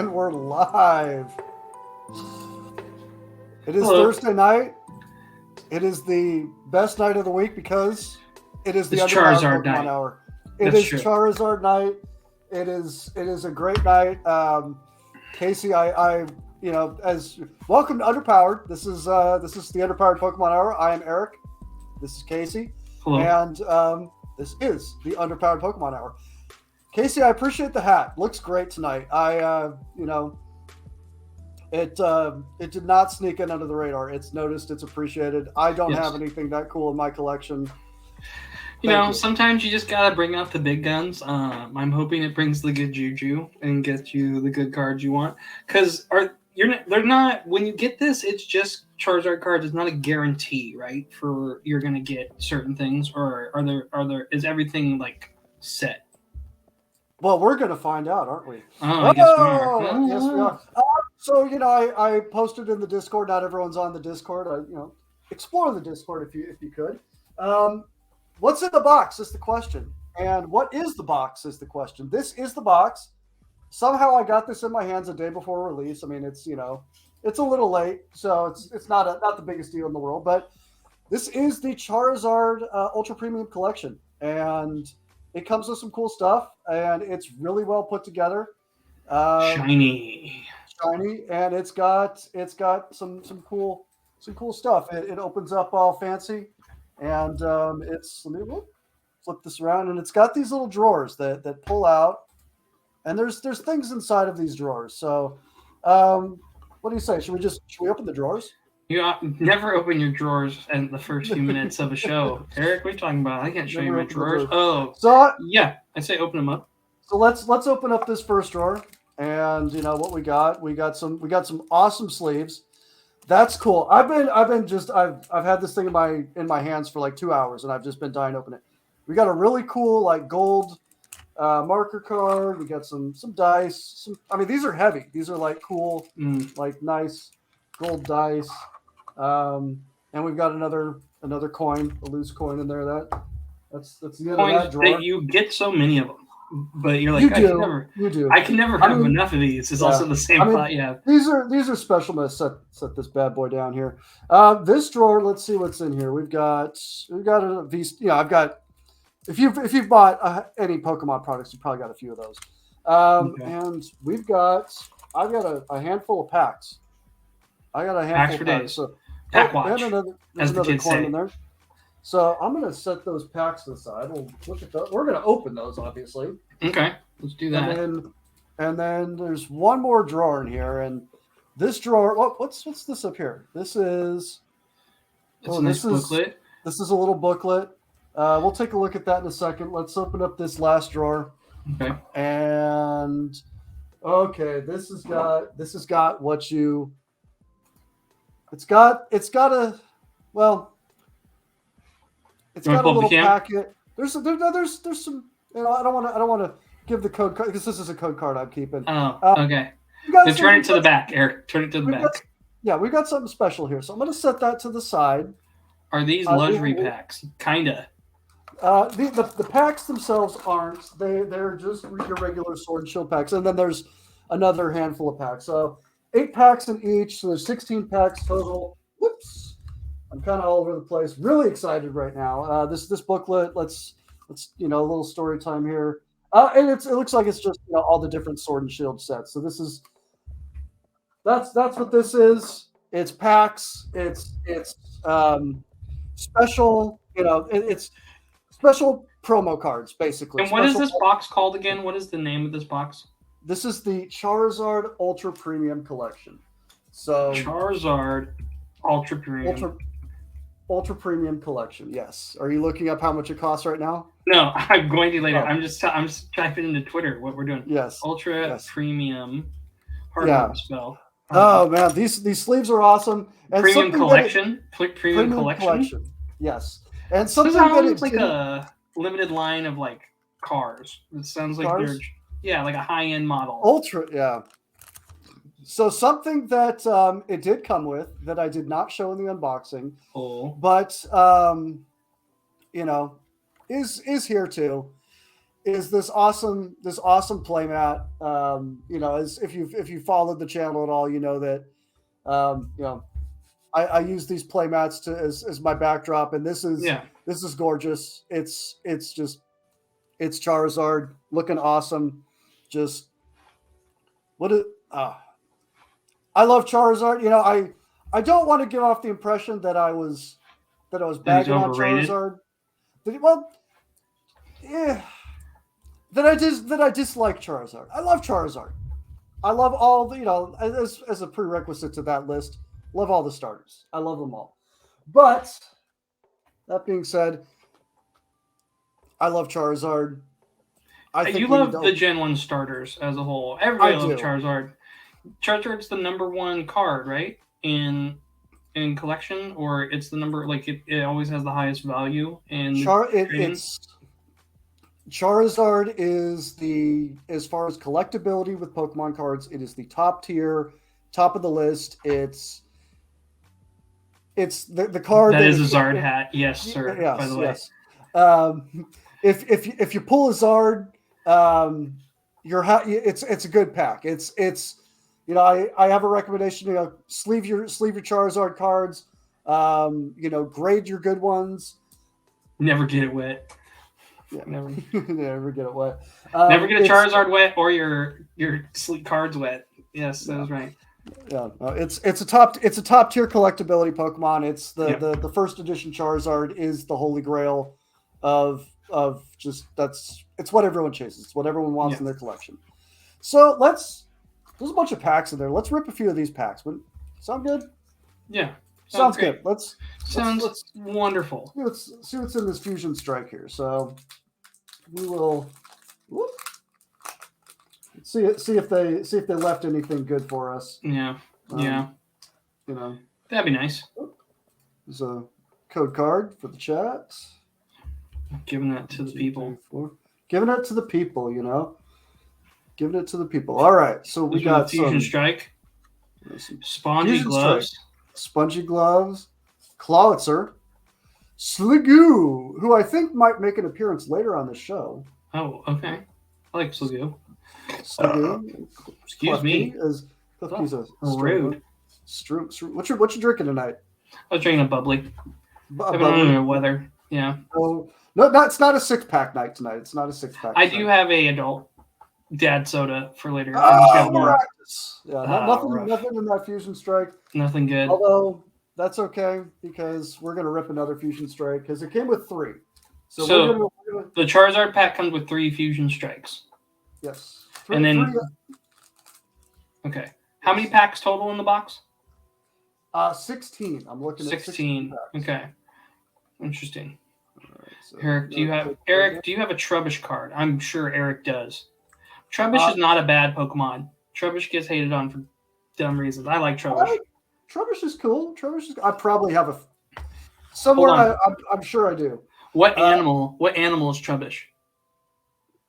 And we're live. It is Hello. Thursday night. It is the best night of the week because it is the It's Underpowered Charizard Pokemon night. Hour. It That's is true. Charizard night. It is a great night. Casey, as welcome to Underpowered. This is the Underpowered Pokemon Hour. I am Eric. This is Casey, Hello. and this is the Underpowered Pokemon Hour. Casey, I appreciate the hat. Looks great tonight. It did not sneak in under the radar. It's noticed. It's appreciated. I don't have anything that cool in my collection. Thank you. Sometimes you just gotta bring out the big guns. I'm hoping it brings the good juju and gets you the good cards you want. Because they're not when you get this, it's just Charizard cards. It's not a guarantee, right? For you're gonna get certain things, or is everything like set? Well, we're going to find out, aren't we? I guess we are. Yes, we are. So, I posted in the Discord. Not everyone's on the Discord. Explore the Discord if you could. What's in the box is the question. And what is the box is the question. This is the box. Somehow I got this in my hands a day before release. I mean, it's a little late, so it's not the biggest deal in the world. But this is the Charizard Ultra Premium Collection. And it comes with some cool stuff, and it's really well put together. Shiny, and it's got some cool stuff. It opens up all fancy, and let me flip this around, and it's got these little drawers that pull out, and there's things inside of these drawers. So, what do you say? Should we open the drawers? You never open your drawers in the first few minutes of a show. Eric, what are you talking about? I can't show you my drawers. Oh, so yeah, I say open them up. So let's open up this first drawer, and what we got. We got some awesome sleeves. That's cool. I've had this thing in my hands for like 2 hours, and I've just been dying to open it. We got a really cool like gold marker card. We got some dice. These are heavy. These are like cool, like nice gold dice. And we've got another coin, a loose coin in there. That's the end of that drawer. That you get so many of them, but you're like, you do. I can never have enough of these. It's also the same thought you have. These are special. I'm gonna set this bad boy down here. This drawer. Let's see what's in here. We've got these. I've got. If you've bought any Pokemon products, you've probably got a few of those. And I've got a handful of packs. I got a handful of packs. So, Pack watch, there's another coin in there. So I'm going to set those packs aside. We'll look at those. We're going to open those, obviously. Okay, let's do that. And then there's one more drawer in here, and this drawer. What's this up here? This is. It's a nice booklet. This is a little booklet. We'll take a look at that in a second. Let's open up this last drawer. Okay. And this has got what you. It's got a little packet. There's some. I don't want to give the code card because this is a code card I'm keeping. Oh, okay. Then turn it to the back, Eric. Turn it to the back. We've got something special here, so I'm going to set that to the side. Are these luxury packs? Kinda. The packs themselves aren't. They're just your regular Sword and Shield packs, and then there's another handful of packs. So 8 packs in each, so there's 16 packs total. Whoops, I'm kind of all over the place. Really excited right now. This booklet. Let's a little story time here. And it looks like it's just all the different Sword and Shield sets. So that's what this is. It's packs. It's special. It's special promo cards basically. And what is this box called again? What is the name of this box? This is the Charizard Ultra Premium Collection. So Charizard Ultra Premium. Ultra Premium Collection. Yes. Are you looking up how much it costs right now? No, I'm going to later. Oh. I'm just typing into Twitter what we're doing. Yes. Ultra Premium. Hard to spell. Oh man, these sleeves are awesome. And premium collection. Premium collection. Yes. And something it's like a limited line of like cars. It sounds like they're like a high-end model. Ultra, yeah. So something that it did come with that I did not show in the unboxing, but is here too, is this awesome playmat. As if you followed the channel at all, you know that you know I use these playmats as my backdrop, and this Yeah. is gorgeous. It's Charizard looking awesome. Just what it. I love Charizard. I don't want to give off the impression that I was That he's bagging on overrated. Charizard. Well, yeah, that I dislike Charizard. I love Charizard. I love all the as a prerequisite to that list. Love all the starters. I love them all. But that being said, I love Charizard. I You think we need love the to. Gen 1 starters as a whole. I Everybody loves do. Charizard. Charizard's the number one card, right? In collection, or it's the number like it always has the highest value in trading. It's Charizard is as far as collectability with Pokemon cards, it is the top tier, top of the list. It's the card That that is a Zard hat, yes, sir. yes, By the way, yes. If you pull a Zard, it's a good pack. I have a recommendation. Sleeve your Charizard cards. Grade your good ones. never get it wet. Yeah. Never, Never get it wet. never get a Charizard wet or your sleek cards wet. Yes, that was right. Yeah, it's a top tier collectability Pokemon. It's the first edition Charizard is the holy grail of it's what everyone chases. It's what everyone wants in their collection. So there's a bunch of packs in there. Let's rip a few of these packs. Sound good? Yeah. Sounds good. Let's wonderful. Let's see what's in this Fusion Strike here. So we will see if they left anything good for us. Yeah. That'd be nice. There's a code card for the chat. Giving that to the people. Giving it to the people, Giving it to the people. All right. So we got Fusion Strike. Spongy gloves. Spongy gloves. Clawitzer. Sliggoo, who I think might make an appearance later on the show. Oh, okay. I like Sliggoo. Excuse me. Rude. What you drinking tonight? I was drinking a bubbly. Weather. Yeah. Oh, no, it's not a 6-pack night tonight. It's not a 6-pack. I do have a adult dad soda for later. Nothing in that Fusion Strike. Nothing good. Although that's okay because we're gonna rip another Fusion Strike because it came with 3. So the Charizard pack comes with 3 Fusion Strikes. Yes. Okay. How many packs total in the box? 16. I'm looking at 16. Okay. Interesting. Right, so Eric, do you have a Trubbish card? I'm sure Eric does. Trubbish is not a bad Pokemon. Trubbish gets hated on for dumb reasons. I like Trubbish. Trubbish is cool. I probably have somewhere. I'm sure I do. What animal is Trubbish?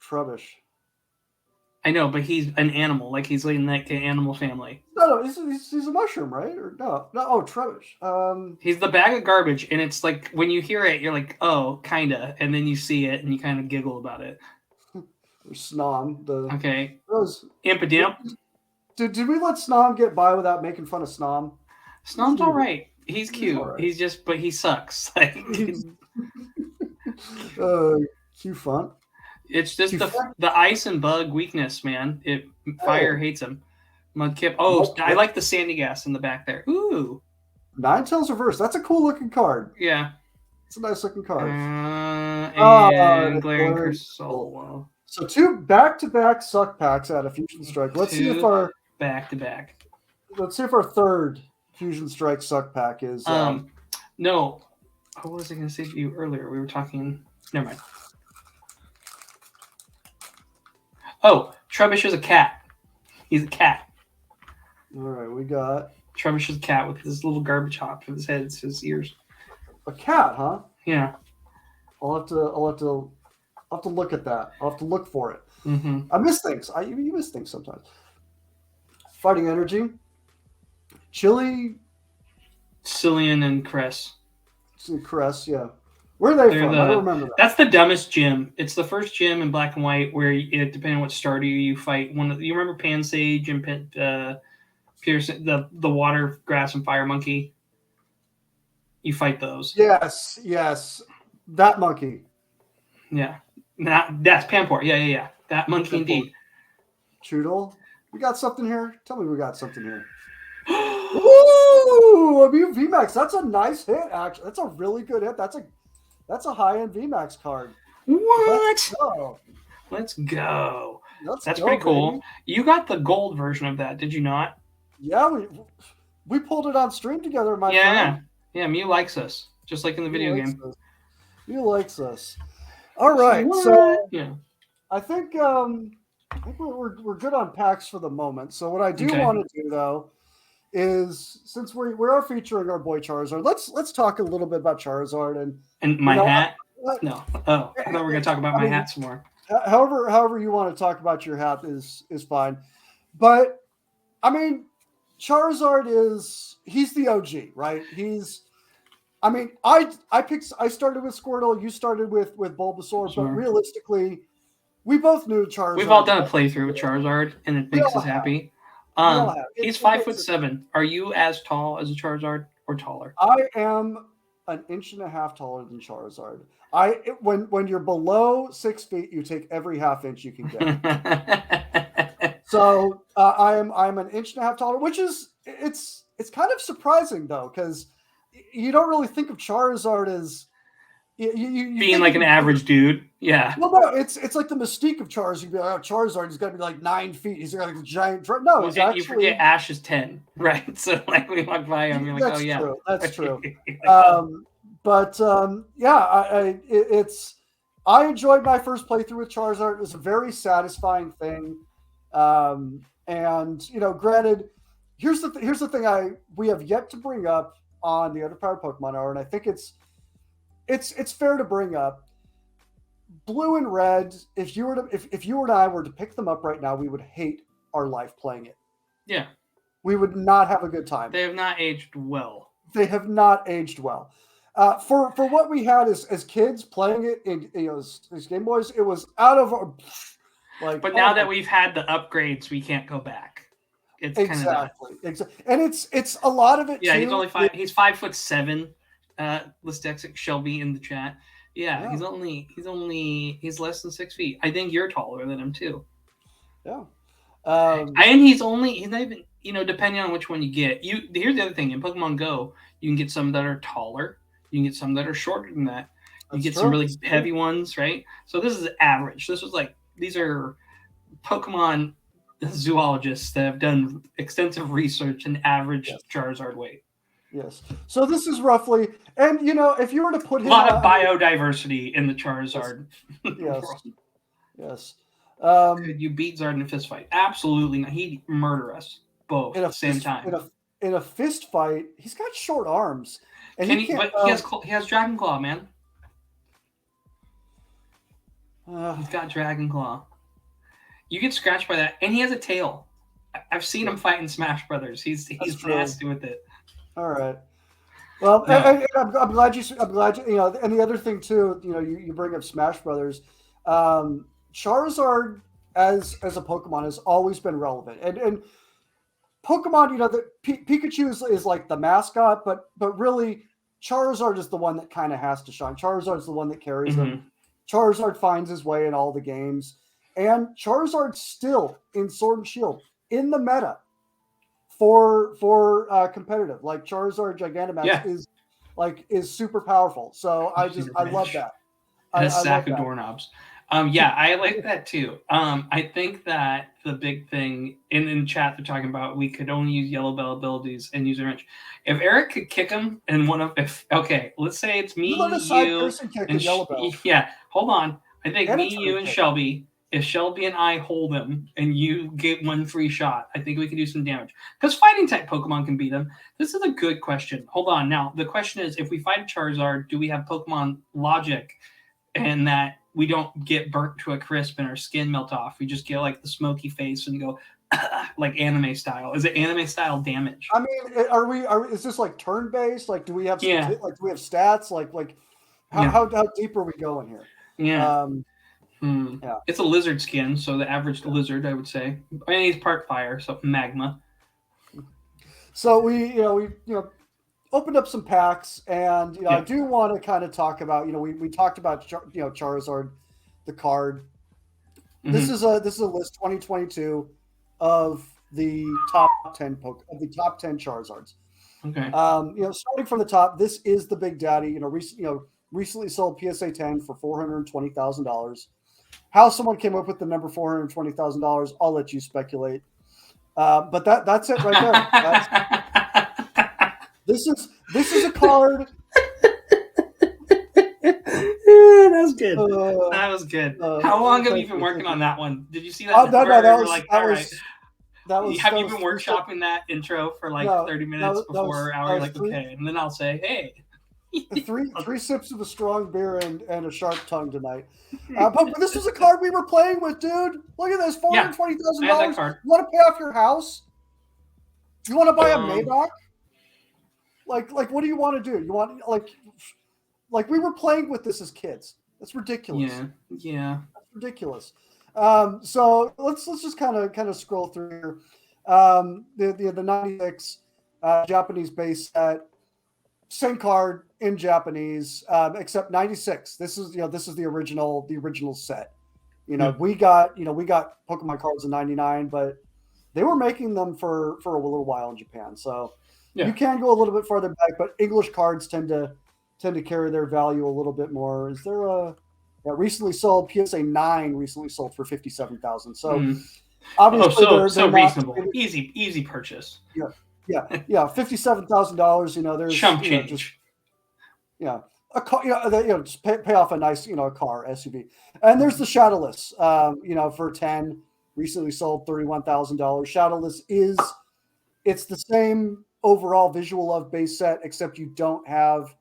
Trubbish. I know, but he's an animal. Like he's in that animal family. No, he's a mushroom, right? Or no? Oh, Trubbish. He's the bag of garbage, and it's like when you hear it, you're like, oh, kinda, and then you see it, and you kind of giggle about it. Or Snom. Impidimp. Did we let Snom get by without making fun of Snom? Snom's all right. He's cute. He's just, but he sucks. Like, cute fun. It's just the ice and bug weakness, man. Fire hates him. Mudkip. Oh, I like the Sandy Gas in the back there. Ooh. Ninetales Reverse. That's a cool looking card. Yeah. It's a nice looking card. And Glaring Crystal. So 2 back-to-back suck packs out of Fusion Strike. Let's see if our back-to-back. Let's see if our third Fusion Strike suck pack is. No. What was I going to say to you earlier? We were talking. Never mind. Oh, Trubbish is a cat. He's a cat. All right, we got Trubbish is a cat with his little garbage hop for his head, his ears. A cat, huh? Yeah. I'll have to look at that. I'll have to look for it. Mm-hmm. I miss things. You miss things sometimes. Fighting Energy, Chili, Cillian and Cress. Cress, yeah. Where are they from? I don't remember that. That's the dumbest gym. It's the first gym in black and white where, depending on what starter you fight. You remember Pansage and Pearson, the water, grass, and fire monkey? You fight those. Yes. That monkey. Yeah. That's Pampor. Yeah. That monkey indeed. Choodle. We got something here? Tell me we got something here. Ooh, VMAX. That's a nice hit, actually. That's a really good hit. That's a high-end VMAX card. What? Let's go. That's pretty cool. Baby. You got the gold version of that, did you not? Yeah, we pulled it on stream together, my friend. Yeah, Mew likes us, just like in the video game. Mew likes us. All right, so I think we're good on packs for the moment. So what I do want to do though is, since we are featuring our boy Charizard, let's talk a little bit about Charizard and my hat. No, I thought we were going to talk about my hat some more. However you want to talk about your hat is fine, but I mean, Charizard he's the OG, right? I started with Squirtle, you started with Bulbasaur, but realistically, we both knew Charizard. We've all done a playthrough with Charizard, and it makes us happy. He's 5'7". Are you as tall as a Charizard or taller? I am an inch and a half taller than Charizard. When you're below 6 feet, you take every half inch you can get. So I'm an inch and a half taller, which is it's kind of surprising though, because you don't really think of Charizard as you being like an average dude. Yeah. Well, no, it's like the mystique of Charizard. You'd be like, Charizard, he's got to be like 9 feet. He's got like a giant. No, he's actually. You forget Ash is 10, right? So like we walk by him, you're like, true. That's true. I enjoyed my first playthrough with Charizard. It was a very satisfying thing. And granted, here's the thing we have yet to bring up on the Underpowered Pokemon Hour, and I think it's fair to bring up. Blue and Red, if you and I were to pick them up right now, we would hate our life playing it. Yeah. We would not have a good time. They have not aged well. They have not aged well. For what we had as kids playing it in as Game Boys, it was out of our But now that we've had the upgrades, we can't go back. It's exactly. And it's a lot of it. Yeah, too. He's 5'7". Listexic Shelby in the chat. Yeah, he's less than 6 feet. I think you're taller than him too. Yeah. And he's not even, depending on which one you get. Here's the other thing. In Pokemon Go, you can get some that are taller. You can get some that are shorter than that. You get some really heavy ones, right? So this is average. These are Pokemon zoologists that have done extensive research and average Charizard weight. Yes. So this is roughly, and if you were to put him a lot of biodiversity in the Charizard. Yes. Yes. Could you beat Zard in a fist fight? Absolutely not. He'd murder us both at the same time. In a fist fight, he's got short arms. And he has Dragon Claw, man. He's got Dragon Claw. You get scratched by that, and he has a tail. I've seen him fight in Smash Brothers. He's nasty with it. All right. Well, no. I'm glad you. And the other thing too, you bring up Smash Brothers. Charizard as a Pokemon has always been relevant, and Pokemon, Pikachu is like the mascot, but really Charizard is the one that kind of has to shine. Charizard is the one that carries them. Charizard finds his way in all the games, and Charizard's still in Sword and Shield in the meta for competitive. Like Charizard Gigantamax is super powerful. So I love that. A sack of doorknobs. I like that too. I think that the big thing in chat they're talking about, we could only use Yellow Bell abilities and use range. If Eric could kick him in let's say it's me, you, and Yellow Bell. Yeah, hold on. I think me, you, and Shelby. If Shelby and I hold him and you get one free shot, I think we can do some damage. Because fighting type Pokemon can beat him. This is a good question. Hold on. Now, the question is, if we fight Charizard, do we have Pokemon logic and that we don't get burnt to a crisp and our skin melt off? We just get like the smoky face and go like anime style. Is it anime style damage? I mean, is this like turn based? Like, do we have do we have stats? Like How deep are we going here? Yeah. Yeah. It's a lizard skin, so the average lizard, I would say. I mean, he's part fire, so magma. So we opened up some packs, and I do want to kind of talk about we talked about Charizard, the card. Mm-hmm. This is a list 2022 of the top 10 top 10 Charizards. Okay. Starting from the top, this is the Big Daddy. Recently sold PSA 10 for $420,000. How someone came up with the number $420,000, I'll let you speculate. But that's it right there. This is a card. That was good. That was good. How long have you been working on that one? Did you see that? Have you been workshopping that intro for like 30 minutes before hour? Like, okay, and then I'll say, hey. three sips of a strong beer and a sharp tongue tonight. But this was a card we were playing with, dude. Look at this, $420,000. You want to pay off your house? You want to buy a Maybach? Like, what do you want to do? You want like we were playing with this as kids. That's ridiculous. Yeah. That's ridiculous. So let's just kind of scroll through here. The 96 Japanese base set, same card in Japanese, except 96. This is the original set. We got Pokemon cards in 99, but they were making them for a little while in Japan. So you can go a little bit farther back, but English cards tend to carry their value a little bit more. Is there a recently sold PSA 9 recently sold for $57,000. So obviously they're reasonable, easy purchase. Yeah, $57,000. There's chump change. A car. Just pay off a nice a car SUV. And there's the Shadowless. For 10 recently sold $31,000. Shadowless it's the same overall visual of base set, except you don't have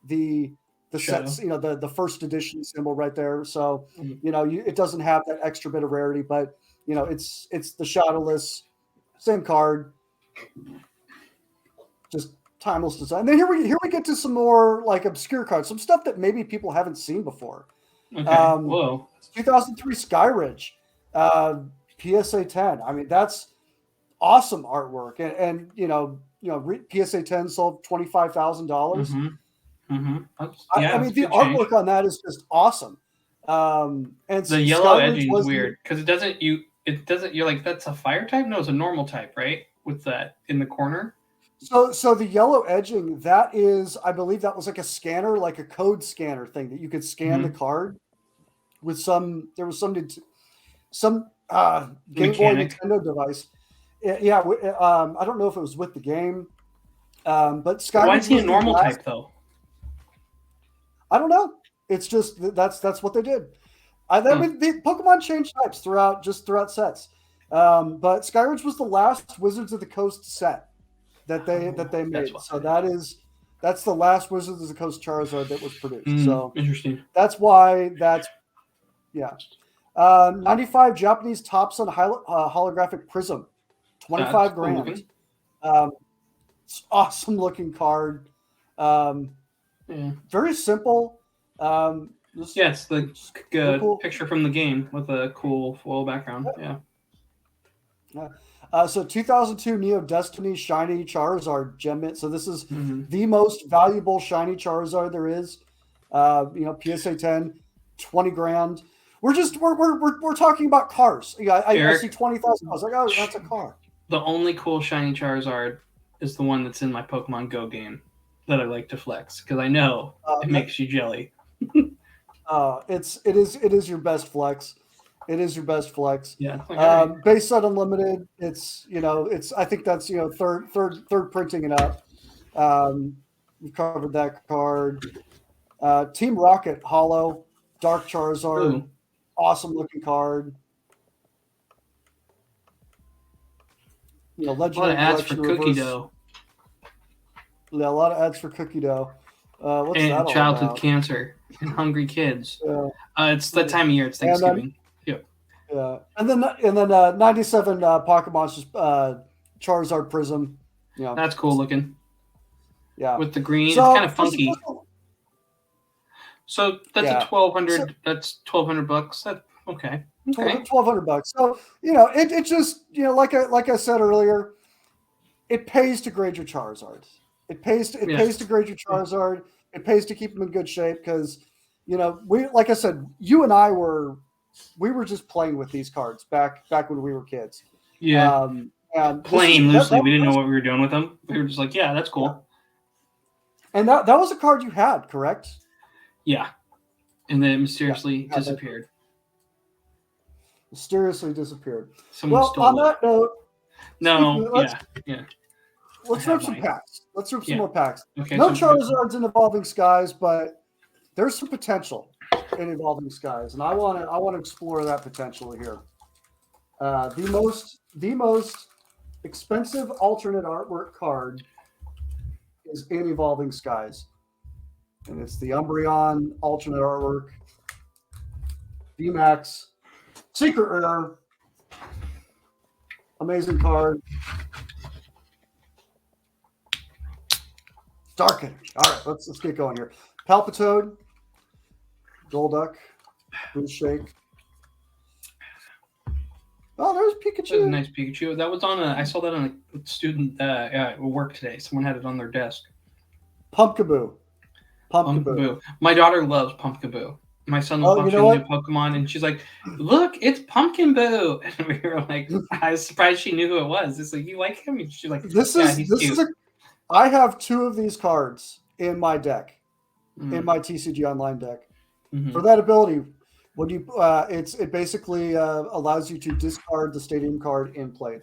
the sets, the first edition symbol right there. So, it doesn't have that extra bit of rarity, but it's the Shadowless, same card, just timeless design. And then here we get to some more like obscure cards, some stuff that maybe people haven't seen before. Okay. Whoa. 2003 Skyridge, PSA 10. I mean, that's awesome artwork, and PSA 10 sold $25,000. I mean, the artwork on that is just awesome. And the yellow edging is weird because it doesn't. You're like, that's a fire type? No, it's a normal type, right? With that in the corner. So the yellow edging, that is, I believe that was like a scanner, like a code scanner thing that you could scan the card with some Game Boy Nintendo device. Yeah, I don't know if it was with the game, but Skyrim. Why is he a normal type though? I don't know. It's just that's what they did. The Pokemon changed types throughout sets, but Skyridge was the last Wizards of the Coast set that they made. So that's the last Wizards of the Coast Charizard that was produced. So interesting. That's why 95 Japanese Topsun holographic prism, $25,000. It's awesome looking card. Very simple. It's the cool picture from the game with a cool foil background. So 2002 Neo Destiny Shiny Charizard Gem Mint. So this is the most valuable Shiny Charizard there is. PSA 10, $20,000. We're talking about cars. I see $20,000. I was like, oh, that's a car. The only cool Shiny Charizard is the one that's in my Pokemon Go game that I like to flex because I know it makes you jelly. It is your best flex. It is your best flex. Yeah. Base set unlimited. It's I think that's third printing it up. We've covered that card. Team Rocket Hollow Dark Charizard. Ooh. Awesome looking card. Legendary a lot of ads for Cookie Reverse. Dough. Yeah, a lot of ads for Cookie Dough. What's and that all childhood about? cancer and hungry kids. It's the time of year. It's Thanksgiving. Yeah, and then 97 Pokemon's just Charizard Prism. That's cool looking. Yeah, with the green, it's kind of funky. So that's a 1,200. That's $1,200. That okay. Okay. $1,200. So it just like I said earlier, it pays to grade your Charizard. It pays to grade your Charizard. It pays to keep them in good shape because like I said, you and I were just playing with these cards back when we were kids. Yeah. And playing loosely. We didn't know what we were doing with them. We were just like, yeah, that's cool. Yeah. And that was a card you had, correct? Yeah. And then it mysteriously disappeared. Mysteriously disappeared. Someone stole on that note, let's rip some packs. Let's rip some more packs. Okay, no Charizards in Evolving Skies, but there's some potential in Evolving Skies, and I want to explore that potential here. The most expensive alternate artwork card is in Evolving Skies, and it's the Umbreon alternate artwork, VMAX, secret rare, amazing card. Dark Energy. All right, let's get going here. Palpitoad, Golduck, Boost Shake. Oh, there's Pikachu. That was a nice Pikachu. That was on I saw that on a student work today. Someone had it on their desk. Pumpkaboo. My daughter loves Pumpkaboo. My son was watching new Pokemon, and she's like, "Look, it's Pumpkin Boo!" And we were like, I was surprised she knew who it was. It's like, you like him? And she's like, he's cute. I have 2 of these cards in my deck, in my TCG Online deck. Mm-hmm. For that ability, when you it basically allows you to discard the stadium card in play.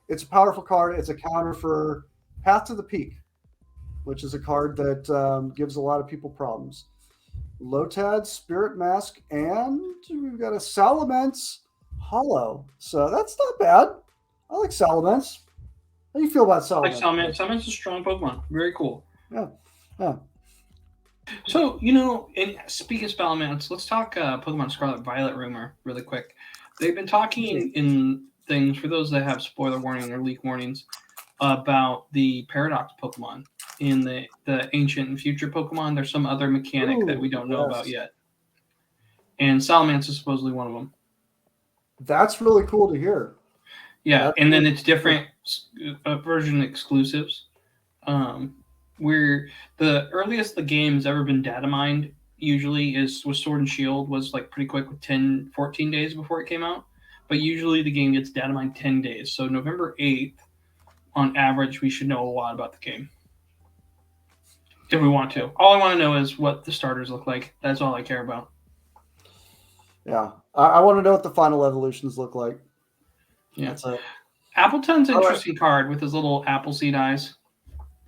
It's a powerful card. It's a counter for Path to the Peak, which is a card that gives a lot of people problems. Lotad, Spirit Mask, and we've got a Salamence Hollow. So that's not bad. I like Salamence. How do you feel about Salamence? I like Salamence. Salamence is a strong Pokemon. Very cool. Yeah. So, and speaking of Salamence, let's talk Pokemon Scarlet Violet rumor really quick. They've been talking in things, for those that have spoiler warning or leak warnings, about the Paradox Pokemon. In the ancient and future Pokemon, there's some other mechanic that we don't know about yet. And Salamence is supposedly one of them. That's really cool to hear. Yeah, and then it's different version exclusives. Where the earliest the game's ever been data mined usually was Sword and Shield, was like pretty quick with 10-14 days before it came out. But usually the game gets data mined 10 days. So November 8th, on average, we should know a lot about the game. If we want to. All I want to know is what the starters look like. That's all I care about. Yeah. I want to know what the final evolutions look like. Yeah. Appleton's an interesting card with his little Appleseed eyes.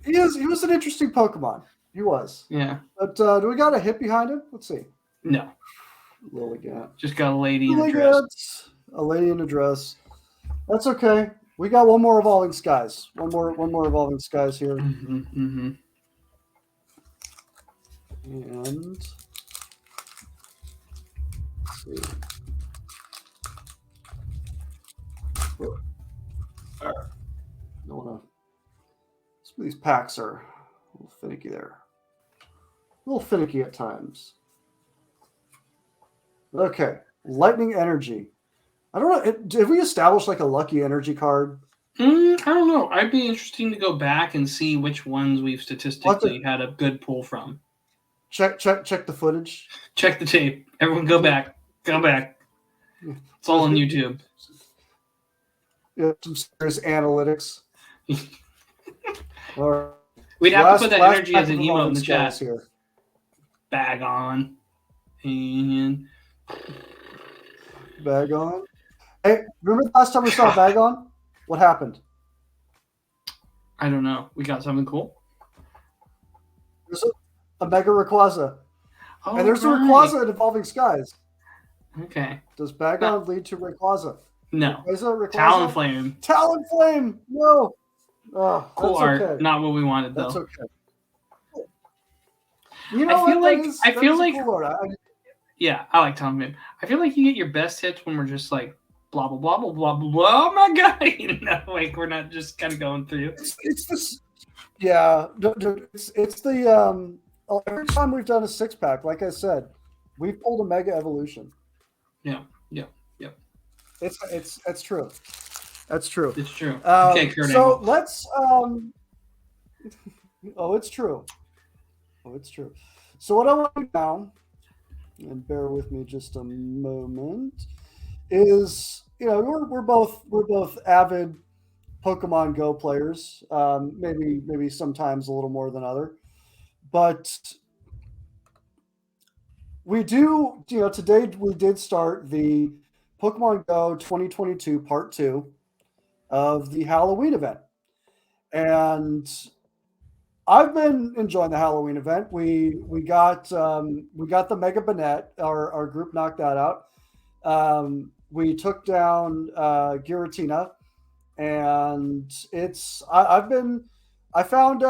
He was an interesting Pokemon. He was. Yeah. But do we got a hit behind him? Let's see. No. Lilligant. Just got a lady in a dress. A lady in a dress. That's okay. We got one more Evolving Skies. One more Evolving Skies here. Mm-hmm. And let's see. All right. Some of these packs are a little finicky there. A little finicky at times. Okay. Lightning Energy. I don't know. Have we established like a Lucky Energy card? I don't know. I'd be interesting to go back and see which ones we've statistically had a good pull from. Check the footage. Check the tape. Everyone go back. Go back. It's all on YouTube. Yeah, some serious analytics. We'd have to put that energy as an emote in the chat. Here. Bag on. And Bag on. Hey, remember the last time we saw Bag on? What happened? I don't know. We got something cool. There's a Mega Rayquaza. And there's a Rayquaza in Evolving Skies. Okay. Does Bagon lead to Rayquaza? No. Rayquaza? Talonflame. Talonflame! No! Oh, cool art. Okay. Not what we wanted, though. That's okay. You know I feel like cool art. Yeah, I like Talonflame. I feel like you get your best hits when we're just like blah blah blah blah blah blah. Oh my god! Like we're not just kind of going through. It's this. Yeah, it's the every time we've done a 6-pack, like I said, we've pulled a Mega Evolution. Yeah. It's true. That's true. It's true. Okay, Kurt Angle. Let's. Oh, it's true. Oh, it's true. So what I want to do now, and bear with me just a moment, is we're both avid Pokemon Go players. Maybe sometimes a little more than other, but we do. Today we did start the Pokemon Go 2022 Part 2 of the Halloween event, and I've been enjoying the Halloween event. We got the Mega Banette. Our group knocked that out. We took down Giratina, and I found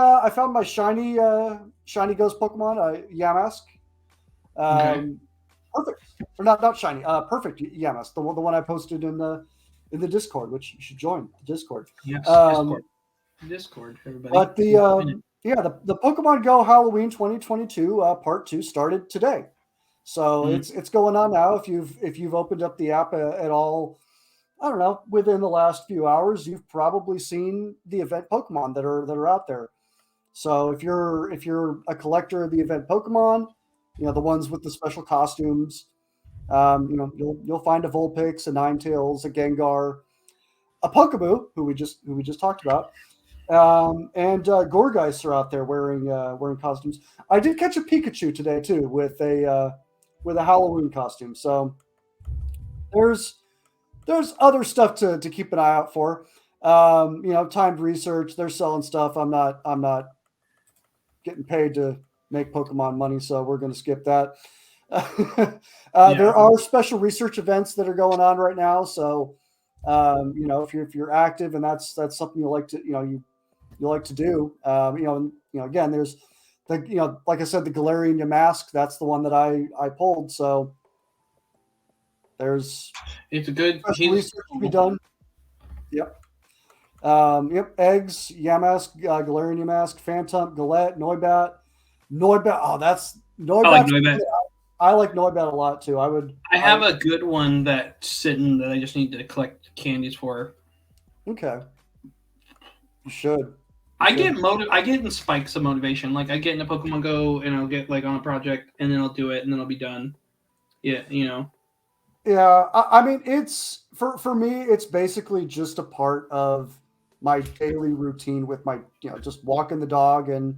my shiny ghost Pokemon, Yamask. Okay. Perfect, or not shiny, perfect Yamask, the one I posted in the Discord, which you should join the Discord. Yes, Discord, everybody. But the Pokemon Go Halloween 2022 Part 2 started today, so it's going on now. If you've opened up the app at all, I don't know, within the last few hours, you've probably seen the event Pokemon that are out there. So if you're a collector of the event Pokemon, the ones with the special costumes, you'll find a Vulpix, a Ninetales, a Gengar, a Pokeboo, who we just talked about. And Gorgeist are out there wearing costumes. I did catch a Pikachu today too with a Halloween costume. So there's other stuff to keep an eye out for. Timed research. They're selling stuff. I'm not getting paid to make Pokemon money, so we're going to skip that. There are special research events that are going on right now. So if you're active and that's something you like to you like to do, again, there's like I said, the Galarian Yamask, that's the one that I pulled. So it's a good research to be done. Yep. Eggs, Yamask, Galarian Yamask, Phantom, Galette, Noibat. Oh, that's Noibat. I like Noibat. I like Noibat a lot too. I have a good one that's sitting that I just need to collect candies for. Okay. You should. I get in spikes of motivation. Like I get into Pokemon Go and I'll get like on a project and then I'll do it and then I'll be done. Yeah, Yeah, I mean it's for me it's basically just a part of my daily routine with my just walking the dog and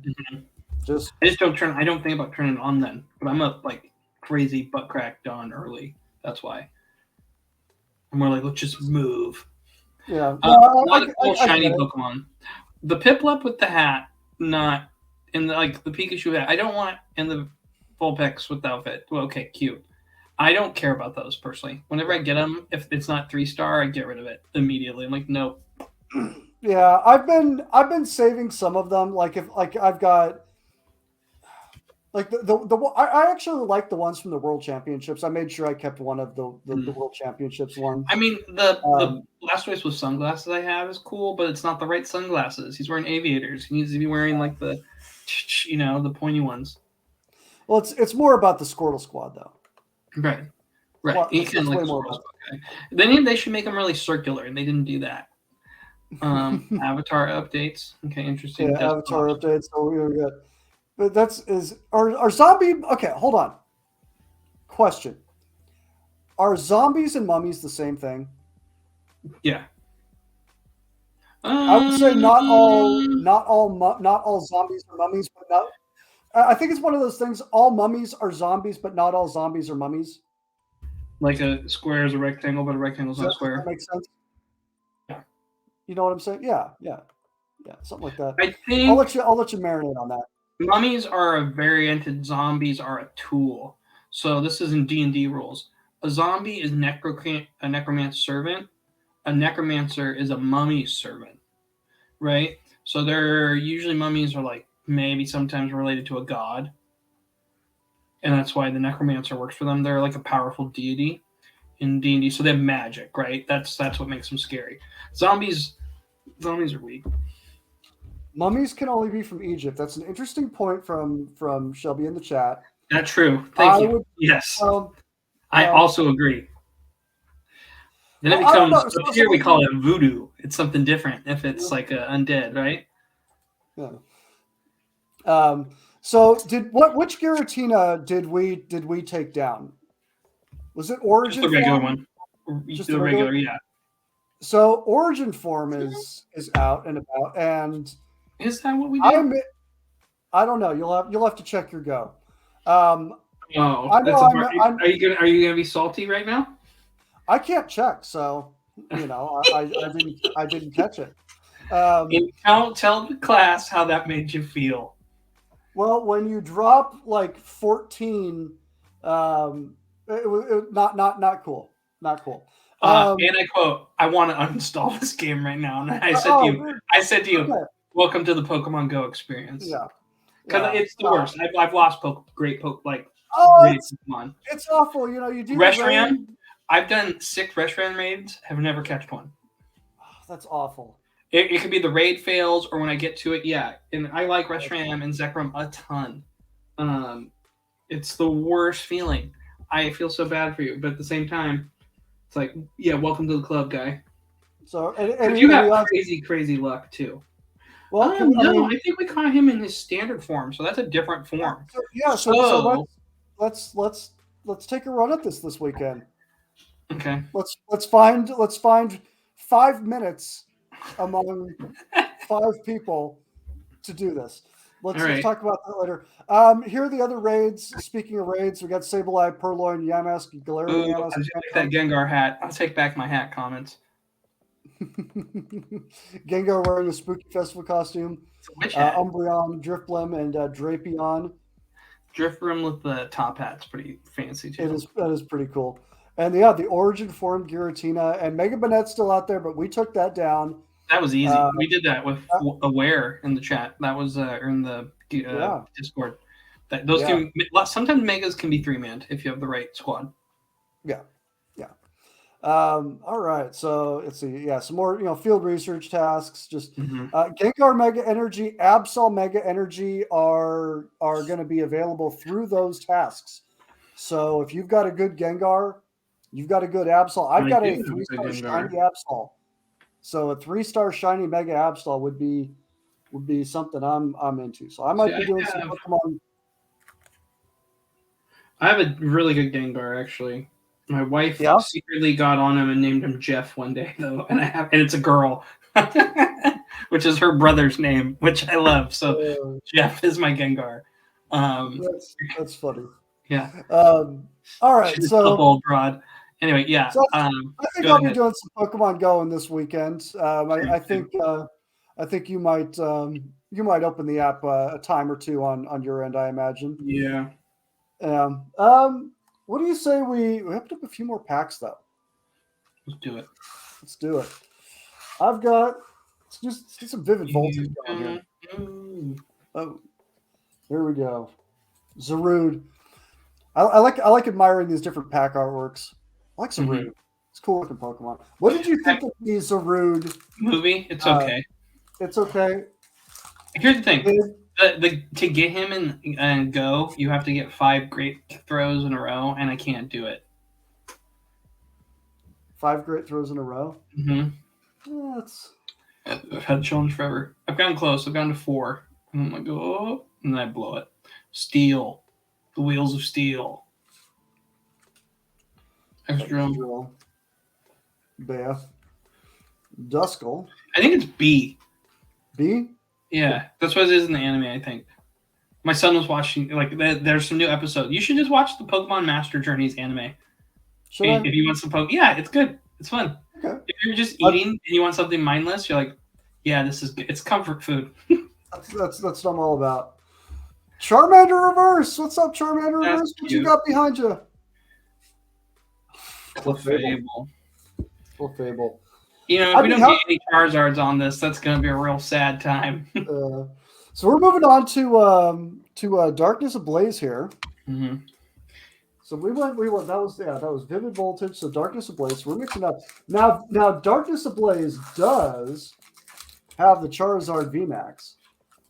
just I don't think about turning it on then. But I'm up like crazy butt crack dawn early. That's why. I'm more like, let's just move. Yeah. Shiny Pokemon. The Piplup with the hat, not in the Pikachu hat. I don't want in the Vulpix with the outfit. Well, okay, cute. I don't care about those personally. Whenever I get them, if it's not 3-star, I get rid of it immediately. I'm like, nope. Yeah, I've been saving some of them. Like I've got like I actually like the ones from the World Championships. I made sure I kept one of the World Championships one. I mean, the Blastoise with sunglasses I have is cool, but it's not the right sunglasses. He's wearing aviators. He needs to be wearing like the pointy ones. Well, it's more about the Squirtle Squad though. Right. Well, he can like Then they should make them really circular, and they didn't do that. Avatar updates. Okay, interesting. Yeah, Avatar updates. So we got. But are zombie? Okay, hold on. Question: are zombies and mummies the same thing? Yeah. I would say not all zombies are mummies, but no. I think it's one of those things. All mummies are zombies, but not all zombies are mummies. Like a square is a rectangle, but a rectangle is not a square. That makes sense. Yeah. You know what I'm saying? Yeah, something like that. I think I'll let you marinate on that. Mummies are a variant and zombies are a tool. So this is in D&D rules. A zombie is a necromancer servant. A necromancer is a mummy servant, right? So they're usually mummies are like maybe sometimes related to a god. And that's why the necromancer works for them. They're like a powerful deity in D&D. So they have magic, right? That's what makes them scary. Zombies are weak. Mummies can only be from Egypt. That's an interesting point from Shelby in the chat. That's true. Thank you. Yes. I also agree. Then it becomes, up here we call it voodoo. It's something different if it's like a undead, right? Yeah. So which Giratina did we take down? Was it Origin Just the regular form? one. Just the regular, yeah. So Origin form is out and about, and is that what we do? I don't know. You'll have to check your go. Are you gonna be salty right now? I can't check, so I didn't catch it. Tell the class how that made you feel. Well, when you drop like 14, it was not cool. Not cool. And I quote, "I want to uninstall this game right now." And I said to you, okay. Welcome to the Pokemon Go experience. Yeah, because it's the worst. I've lost great Pokemon. It's awful. You do Reshiram. I've done 6 Reshiram raids. Have never catched one. Oh, that's awful. It could be the raid fails or when I get to it. Yeah, and I like Reshiram and Zekrom a ton. It's the worst feeling. I feel so bad for you, but at the same time, it's like, yeah, welcome to the club, guy. So and you have crazy luck too. Well, I think we caught him in his standard form, so that's a different form. So let's take a run at this weekend. Okay. Let's find 5 minutes among 5 people to do this. Let's talk about that later. Here are the other raids. Speaking of raids, we got Sableye, Purloin, Yamask, Galarian Yamask. I like that Gengar hat. I'll take back my hat comments. Gengar wearing a spooky festival costume. Umbreon, Drifblim, and Drapion. Drifblim with the top hat's pretty fancy too. That is pretty cool. And the Origin form Giratina and Mega Banette's still out there, but we took that down. That was easy. We did that with Aware in the chat. That was in the Discord. Sometimes Megas can be 3-manned if you have the right squad. Yeah. All right, so let's see. Yeah, some more field research tasks. Just Gengar Mega Energy, Absol Mega Energy are going to be available through those tasks. So if you've got a good Gengar, you've got a good Absol. I've got a 3-star shiny Absol. So a 3-star shiny Mega Absol would be something I'm into. So I might be doing some Pokemon. I have a really good Gengar actually. My wife secretly got on him and named him Jeff one day though, and it's a girl, which is her brother's name, which I love. So Jeff is my Gengar. That's funny. Yeah. All right. She's so old broad. Anyway, yeah. So I think I'll be doing some Pokemon Go this weekend. I think you might open the app a time or two on your end, I imagine. Yeah. What do you say we opened up a few more packs though? Let's do it. Let's get some Vivid Voltage going here. Oh, here we go. Zarude. I like admiring these different pack artworks. I like Zarude. It's cool looking Pokemon. What did you think of the Zarude movie? It's okay. It's okay. Here's the thing. To get him and go, you have to get 5 great throws in a row, and I can't do it. 5 great throws in a row? Mm-hmm. I've had a challenge forever. I've gotten close. I've gotten to 4. And I'm like, oh, and then I blow it. Steel. The Wheels of Steel. Extra. Bath. Duskull. I think it's B. B? Yeah, that's what it is in the anime, I think. My son was watching, there's some new episode. You should just watch the Pokemon Master Journeys anime. If you want some Pokemon. Yeah, it's good. It's fun. Okay. If you're just eating and you want something mindless, you're like, yeah, this is good. It's comfort food. That's what I'm all about. Charmander Reverse. What's up, Charmander Reverse? What you got behind you? Clefable. If we don't get any Charizards on this, that's going to be a real sad time. So we're moving on to Darkness Ablaze here. Mm-hmm. So we went. That was Vivid Voltage. So Darkness Ablaze. So we're mixing up now. Darkness Ablaze does have the Charizard VMAX.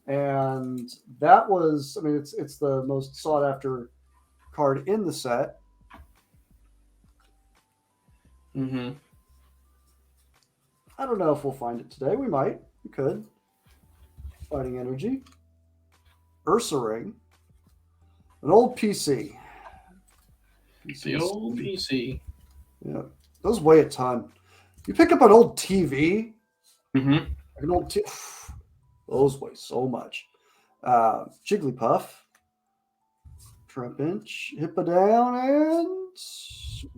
and that was, I mean, it's the most sought after card in the set. Mm-hmm. I don't know if we'll find it today. We might. We could. Fighting Energy. Ursa Ring. An old PC. The old PC. Yeah. Those weigh a ton. You pick up an old TV, Mm-hmm. like an old TV, those weigh so much. Jigglypuff. Trapinch. Hippowdon, and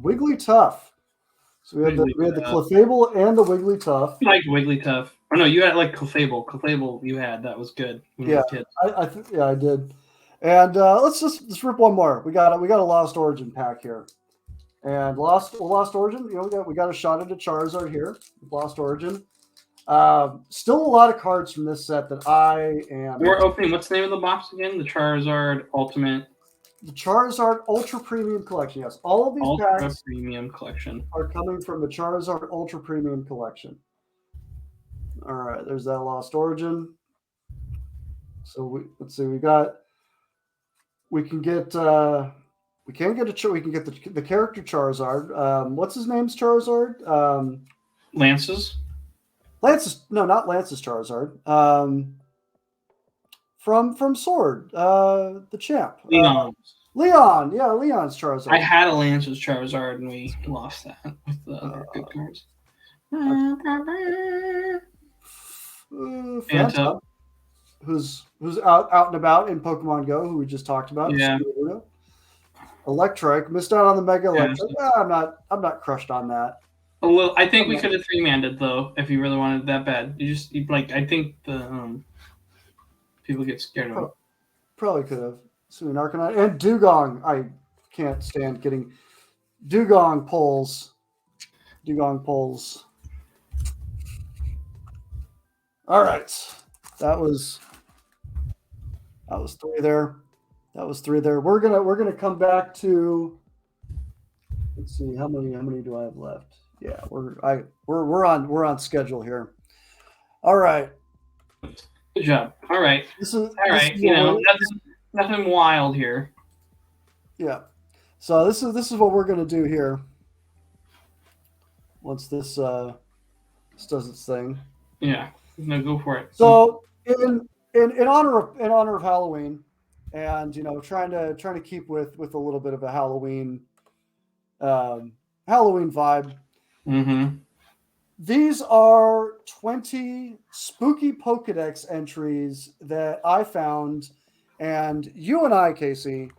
Wigglytuff. So we had the Clefable and the Wigglytuff. You liked Wigglytuff. Oh no, you had like Clefable. Clefable you had. That was good. Yeah, I did. And let's rip one more. We got a Lost Origin pack here. And Lost Origin, we got a shot into Charizard here. Lost Origin. Still a lot of cards from this set that I am. We're opening. What's the name of the box again? The Charizard Ultimate. The Charizard Ultra Premium Collection. Yes, all of these Ultra packs Premium Collection are coming from the Charizard Ultra Premium Collection. All right, there's that Lost Origin. So let's see. We can get the character Charizard. What's his name's Charizard? Lance's. No, not Lance's Charizard. From Sword, the champ. Leon, yeah, Leon's Charizard. I had a Lance's Charizard and we lost that with the other good cards. Phantom, who's out and about in Pokemon Go, who we just talked about. Yeah. Electric, missed out on the Mega Electric. I'm not crushed on that. A little. I think we could have 3-manned it though, if you really wanted that bad. I think the people get scared of it. Probably could have. Sweet Arcanine and Dugong. I can't stand getting Dugong pulls. All right, that was 3 there. We're gonna come back to. Let's see how many do I have left? Yeah, we're on schedule here. All right. Good job. All right. Nothing wild here. Yeah. So this is what we're gonna do here. Once this does its thing. Yeah. No, go for it. So in honor of Halloween, and trying to keep with a little bit of a Halloween vibe. Mm-hmm. These are 20 spooky Pokedex entries that I found, and you and I, Casey,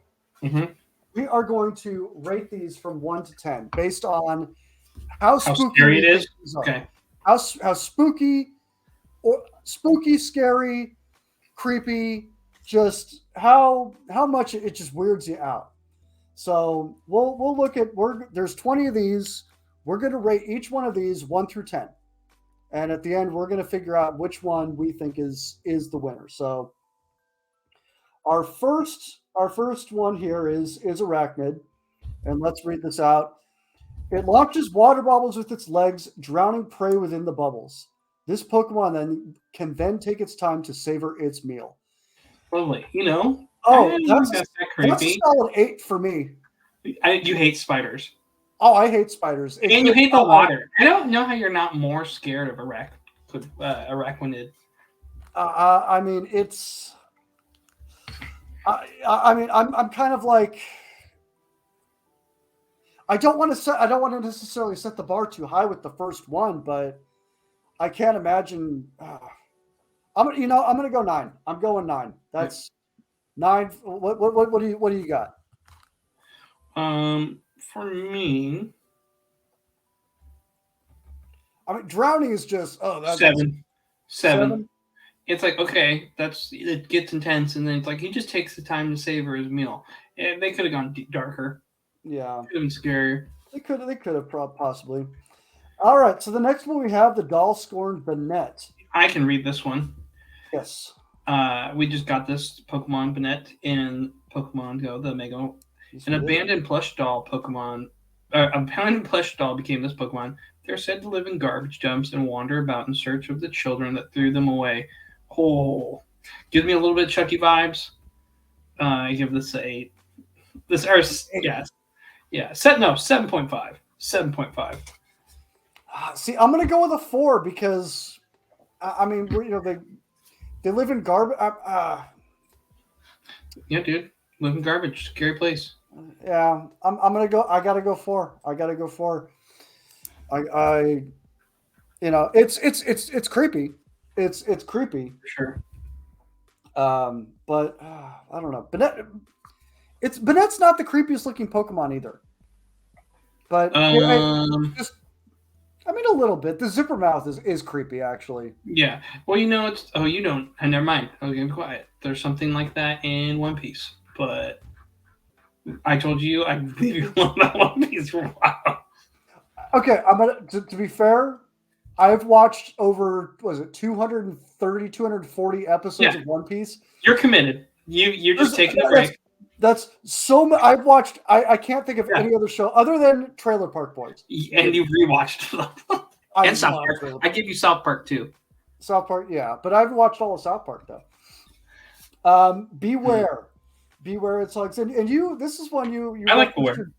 we are going to rate these from 1 to 10 based on how spooky scary it is. Okay. How spooky, scary, creepy, just how much it just weirds you out. So we'll look at there's 20 of these. We're going to rate each one of these 1 through 10. And at the end, we're going to figure out which one we think is the winner. So our first one here is Arachnid. And let's read this out. It launches water bubbles with its legs, drowning prey within the bubbles. This Pokemon can take its time to savor its meal. Lovely. That's creepy. That's a solid 8 for me. You hate spiders. Oh, I hate spiders. And you hate the water. I don't know how you're not more scared of Arachnid. I mean, it's. I mean, I'm kind of like. I don't want to necessarily set the bar too high with the first one, but I can't imagine. I'm gonna go 9. I'm going 9. That's 9. What do you got? For me, I mean, drowning is just that's 7. It's like, okay, it gets intense, and then it's like he just takes the time to savor his meal. And they could have gone darker. Yeah, could have been scarier. They could have possibly. All right, so the next one we have the Doll-Scorned Banette. I can read this one. Yes. We just got this Pokemon Banette in Pokemon Go, the Mega. An abandoned plush doll Pokemon. Abandoned plush doll became this Pokemon. They're said to live in garbage dumps and wander about in search of the children that threw them away. Oh, Gives me a little bit of Chucky vibes. I give this a 8. This or yeah. 7.5. 7.5. See, I'm gonna go with a 4 because I mean, they live in garbage. Yeah, dude. Live in garbage. Scary place. Yeah, I'm gonna go. I gotta go 4. I gotta go 4. I it's creepy. It's creepy. For sure. But I don't know. Banette's not the creepiest looking Pokemon either. But just I mean a little bit. The zipper mouth is creepy actually. Yeah. Well, it's you don't. Never mind. I was gonna be quiet. There's something like that in One Piece, but I told you I leave you alone about One Piece for a while. Okay, I'm gonna to be fair. I've watched over 230, 240 episodes of One Piece. You're committed. You're just taking a break. That's so much. I've watched. I can't think of any other show other than Trailer Park Boys. And you've rewatched them. And South Park. I give you South Park too. South Park, yeah, but I've watched all of South Park though. Beware, Beware. It's like, and you. This is one you. I like Beware.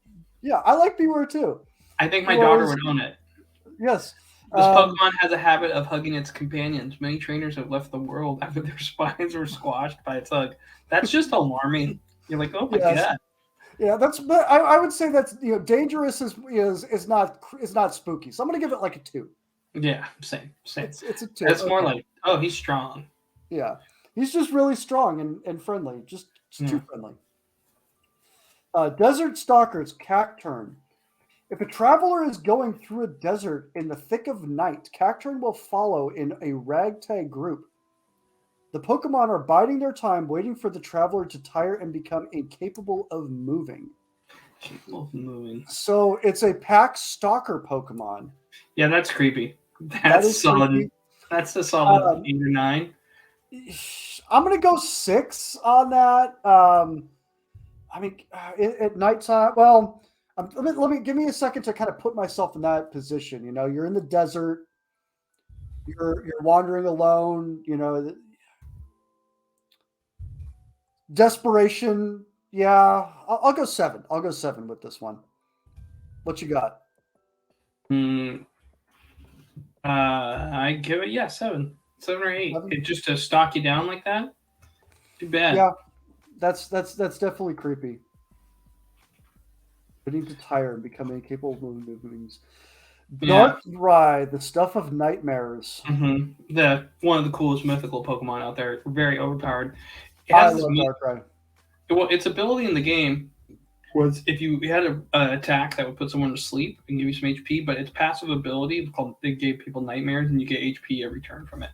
Yeah, I like Beware too. I think my daughter would own it. Yes. This Pokemon has a habit of hugging its companions. Many trainers have left the world after their spines were squashed by its hug. That's just alarming. You're like, oh my god. Yeah, but I would say that's dangerous is not spooky. So I'm gonna give it like a 2. Yeah, same. It's a 2. It's more like, oh, he's strong. Yeah, he's just really strong and friendly. Just too friendly. Desert Stalkers, Cacturn. If a traveler is going through a desert in the thick of night, Cacturn will follow in a ragtag group. The Pokemon are biding their time, waiting for the traveler to tire and become incapable of moving. So it's a pack stalker Pokemon. Yeah, that's creepy. That's solid. Creepy. That's a solid 8 or 9. I'm gonna go 6 on that. I mean, at nighttime. Well, let me give me a second to kind of put myself in that position. You're in the desert. You're wandering alone. Desperation. Yeah, I'll go 7. I'll go 7 with this one. What you got? I give it 7 or 8. Just to stalk you down like that. Too bad. Yeah, that's definitely creepy. Getting to tire and becoming incapable of moving movements. Darkrai, the stuff of nightmares. Mm-hmm. One of the coolest mythical Pokemon out there. Very overpowered. I love Darkrai. Well, its ability in the game was if you had an attack that would put someone to sleep and give you some HP, but its passive ability called it gave people nightmares, and you get HP every turn from it.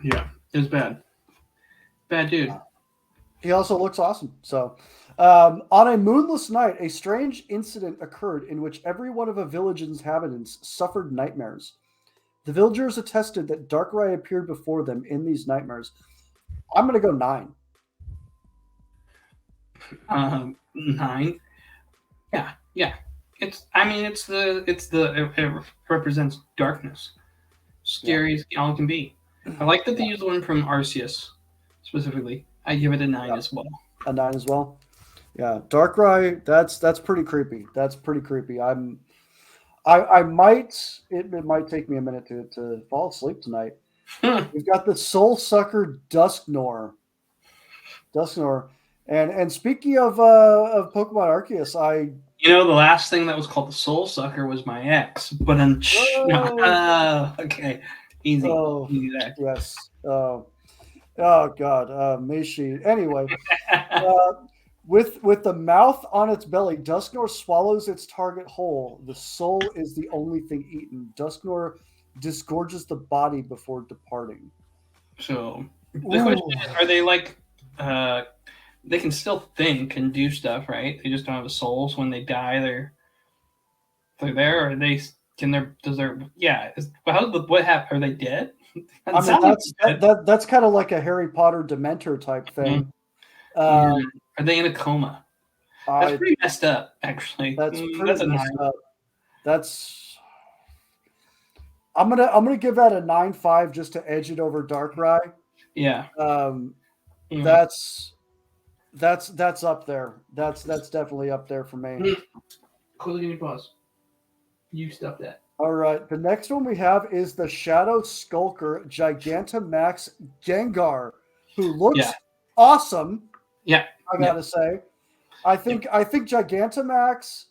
Yeah, it was bad. Bad dude. He also looks awesome. So, on a moonless night, a strange incident occurred in which every one of a village's inhabitants suffered nightmares. The villagers attested that Darkrai appeared before them in these nightmares. I'm going to go 9. 9. Yeah. It represents darkness. Scary as all can be. I like that they use the one from Arceus specifically. I give it a 9 as well. A 9 as well. Yeah, Darkrai. That's pretty creepy. That's pretty creepy. I might. It might take me a minute to fall asleep tonight. We've got the Soul Sucker Dusknoir. And speaking of Pokemon Arceus, the last thing that was called the Soul Sucker was my ex. But okay, easy. Easy there. Yes. Oh God. May she. Anyway. With the mouth on its belly, Dusknoir swallows its target whole. The soul is the only thing eaten. Dusknoir disgorges the body before departing. So the question is, are they like they can still think and do stuff, right? They just don't have a soul, so when they die they're there, or what happened? Are they dead? That's kind of like a Harry Potter Dementor type thing. Mm-hmm. Are they in a coma? That's pretty messed up, actually. That's pretty messed up. I'm gonna give that a 9.5 just to edge it over Darkrai. Yeah. Um, Yeah. that's up there. That's definitely up there for me. Closing your paws. You stop that. All right, the next one we have is the Shadow Skulker Gigantamax Gengar, who Yeah. looks awesome. Yeah. I gotta say, I think Gigantamax.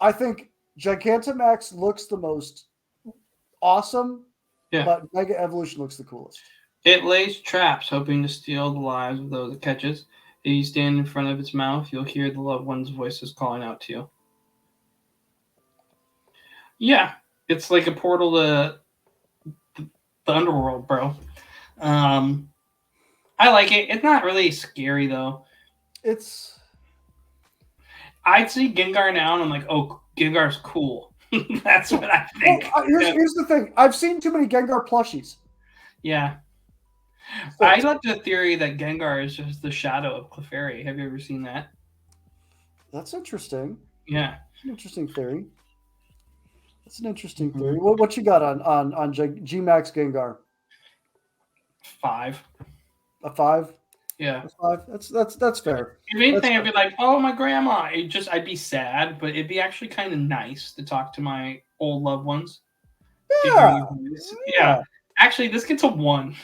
I think Gigantamax looks the most awesome, Yeah. but Mega Evolution looks the coolest. It lays traps, hoping to steal the lives of those it catches. If you stand in front of its mouth, you'll hear the loved one's voices calling out to you. Yeah, it's like a portal to the underworld, bro. I like it. It's not really scary though. It's I'd see Gengar now, and I'm like, oh, Gengar's cool. That's what I think. well, here's the thing. I've seen too many Gengar plushies. Yeah. So, I like the theory that Gengar is just the shadow of Clefairy. Have you ever seen that? that's interesting. Yeah. It's an interesting theory. That's an interesting theory. What you got on G Max Gengar? 5. A 5? Yeah. A 5? That's fair. If anything, That's I'd be like, oh, my grandma. I'd be sad, but it'd be actually kind of nice to talk to my old loved ones. Yeah. Yeah. Actually, this gets a 1.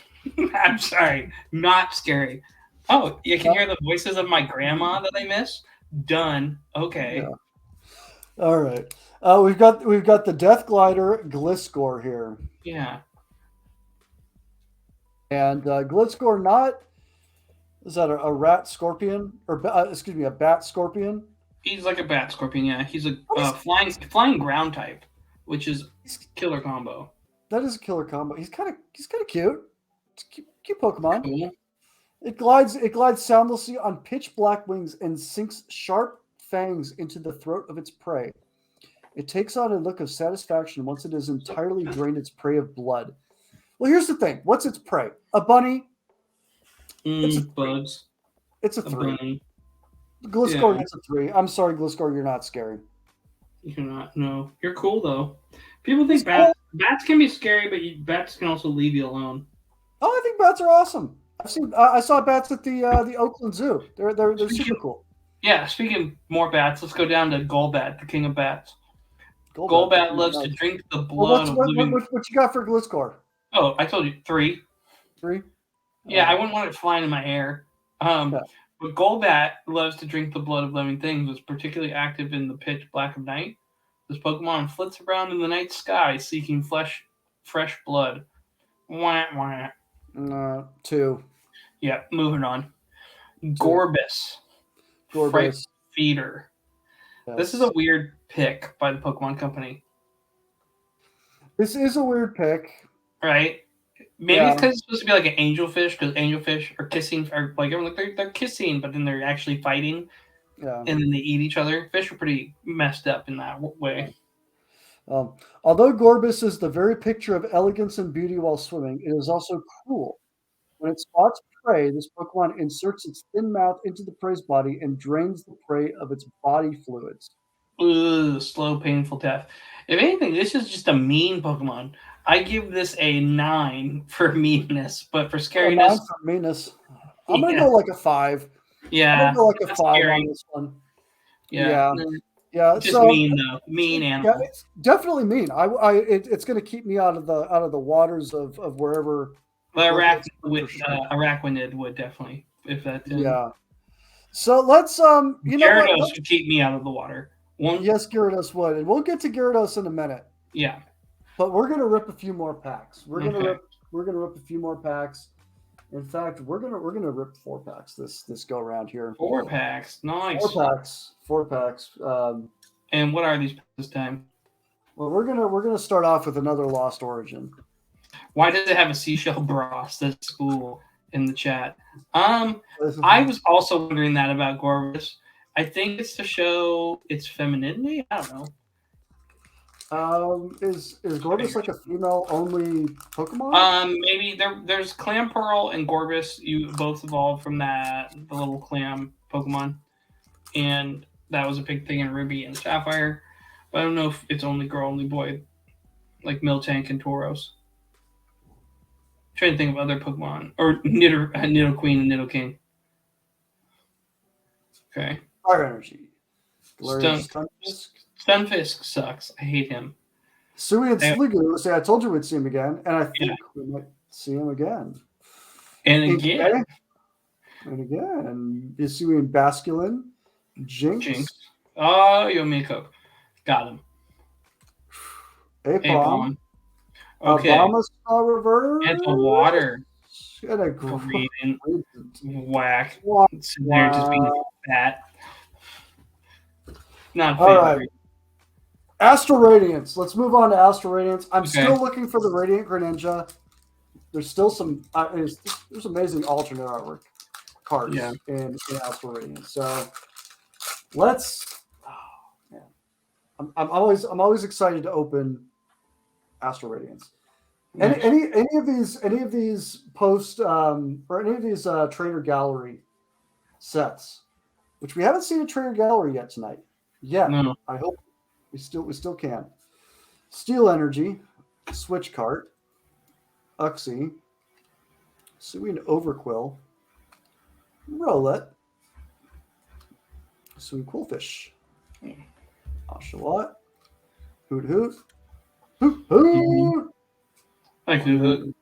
I'm sorry. Not scary. Oh, you can hear the voices of my grandma that I miss? Done. Okay. Yeah. All right. We've got the Death Glider Gliscor here. Yeah. And Gliscor not is that a rat scorpion or excuse me, a bat scorpion? He's like a bat scorpion, yeah. He's a flying ground type, which is killer combo. That is a killer combo. He's kind of cute. It's cute Pokemon. Cool. It glides soundlessly on pitch black wings and sinks sharp fangs into the throat of its prey. It takes on a look of satisfaction once it has entirely drained its prey of blood. Well, here's the thing. What's its prey? A bunny? Bugs. It's a 3. Bunny. Gliscor gets a 3. I'm sorry, Gliscor, you're not scary. You're not. No. You're cool, though. People think bats can be scary, but bats can also leave you alone. Oh, I think bats are awesome. I saw bats at the Oakland Zoo. They're super cool. Yeah, speaking of more bats, let's go down to Golbat, the king of bats. Golbat loves to drink the blood of living... What you got for Gliscor? Oh, I told you 3. 3? Yeah, I wouldn't want it flying in my hair. But Golbat loves to drink the blood of living things. It's particularly active in the pitch black of night. This Pokemon flits around in the night sky, seeking fresh blood. Wah, wah. 2. Yeah, moving on. Gorbis. Feeder. Yes. This is a weird pick by the Pokemon Company. This is a weird pick. Right? Maybe it's because it's supposed to be like an angelfish, because angelfish are kissing, or like they're kissing, but then they're actually fighting. Yeah. And then they eat each other. Fish are pretty messed up in that way. Although Gorbis is the very picture of elegance and beauty while swimming, it is also cruel. When it spots prey, this Pokemon inserts its thin mouth into the prey's body and drains the prey of its body fluids. Ugh, slow, painful death. If anything, this is just a mean Pokemon. I give this a 9 for meanness, but for scariness... 9 for meanness. I'm going to go like a 5. Yeah. I'm going to go like a 5 scary. On this one. Yeah. Just mean though. Mean animal. Yeah, it's definitely mean. It's going to keep me out of the waters of wherever... Arachnid would definitely, if that didn't. Yeah. So let's Gyarados would keep me out of the water. Yes, Gyarados would, and we'll get to Gyarados in a minute. Yeah. But we're gonna rip a few more packs. We're gonna rip a few more packs. In fact, we're gonna rip 4 packs this go around here. 4 packs, nice. 4 packs. And what are these this time? Well, we're gonna start off with another Lost Origin. Why does it have a seashell bra? Says school in the chat. I was also wondering that about Gorbis. I think it's to show its femininity. I don't know. Is Gorbis like a female only Pokemon? Maybe there's Clamperl and Gorbis. You both evolved from the little clam Pokemon, and that was a big thing in Ruby and Sapphire. But I don't know if it's only girl, only boy. like Miltank and Tauros. Trying to think of other Pokemon or Nidoqueen and Nidoking. Okay. Fire Energy. Stunfisk. Stunfisk sucks. I hate him. Sui and Sliggoo. See, I told you we'd see him again, and I think we might see him again. And again. And again. And Sui and Basculin. Jinx. Oh, Yomiko. Got him. Apom. Okay. Obama's reverse. And the water. And a great whack. Wow. They're just being fat. Not all right. favorite. Astral Radiance. Let's move on to Astral Radiance. I'm still looking for the Radiant Greninja. There's still some. There's amazing alternate artwork cards in Astral Radiance. So let's. Oh, man. I'm always excited to open Astral Radiance. Any of these post or any of these trainer gallery sets, which we haven't seen a trainer gallery yet tonight. Yeah, no. I hope we still can. Steel Energy, Switch Cart, Uxie, Suin Overquill, Rowlet, Suin Quillfish, Oshawott, Hoot Hoot, Hoot Hoot. Thank you.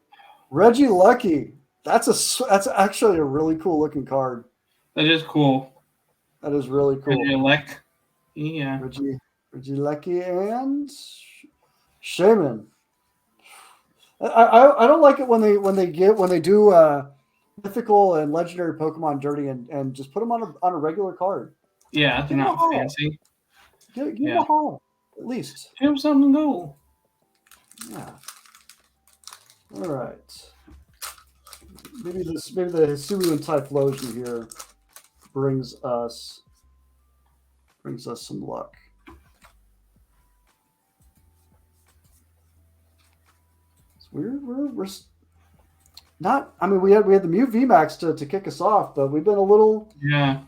Reggie Lucky. That's actually a really cool looking card. That is cool. That is really cool. Reggie Lucky. Yeah. Reggie Lucky and Shaman. I don't like it when they do mythical and legendary Pokemon dirty and just put them on a regular card. Yeah, they're not fancy. Give them a haul, at least. Give them something cool. Yeah. All right. Maybe the Hisuian Typhlosion here brings us some luck. We're not. I mean, we had the Mew VMAX to kick us off, but we've been a little chilly.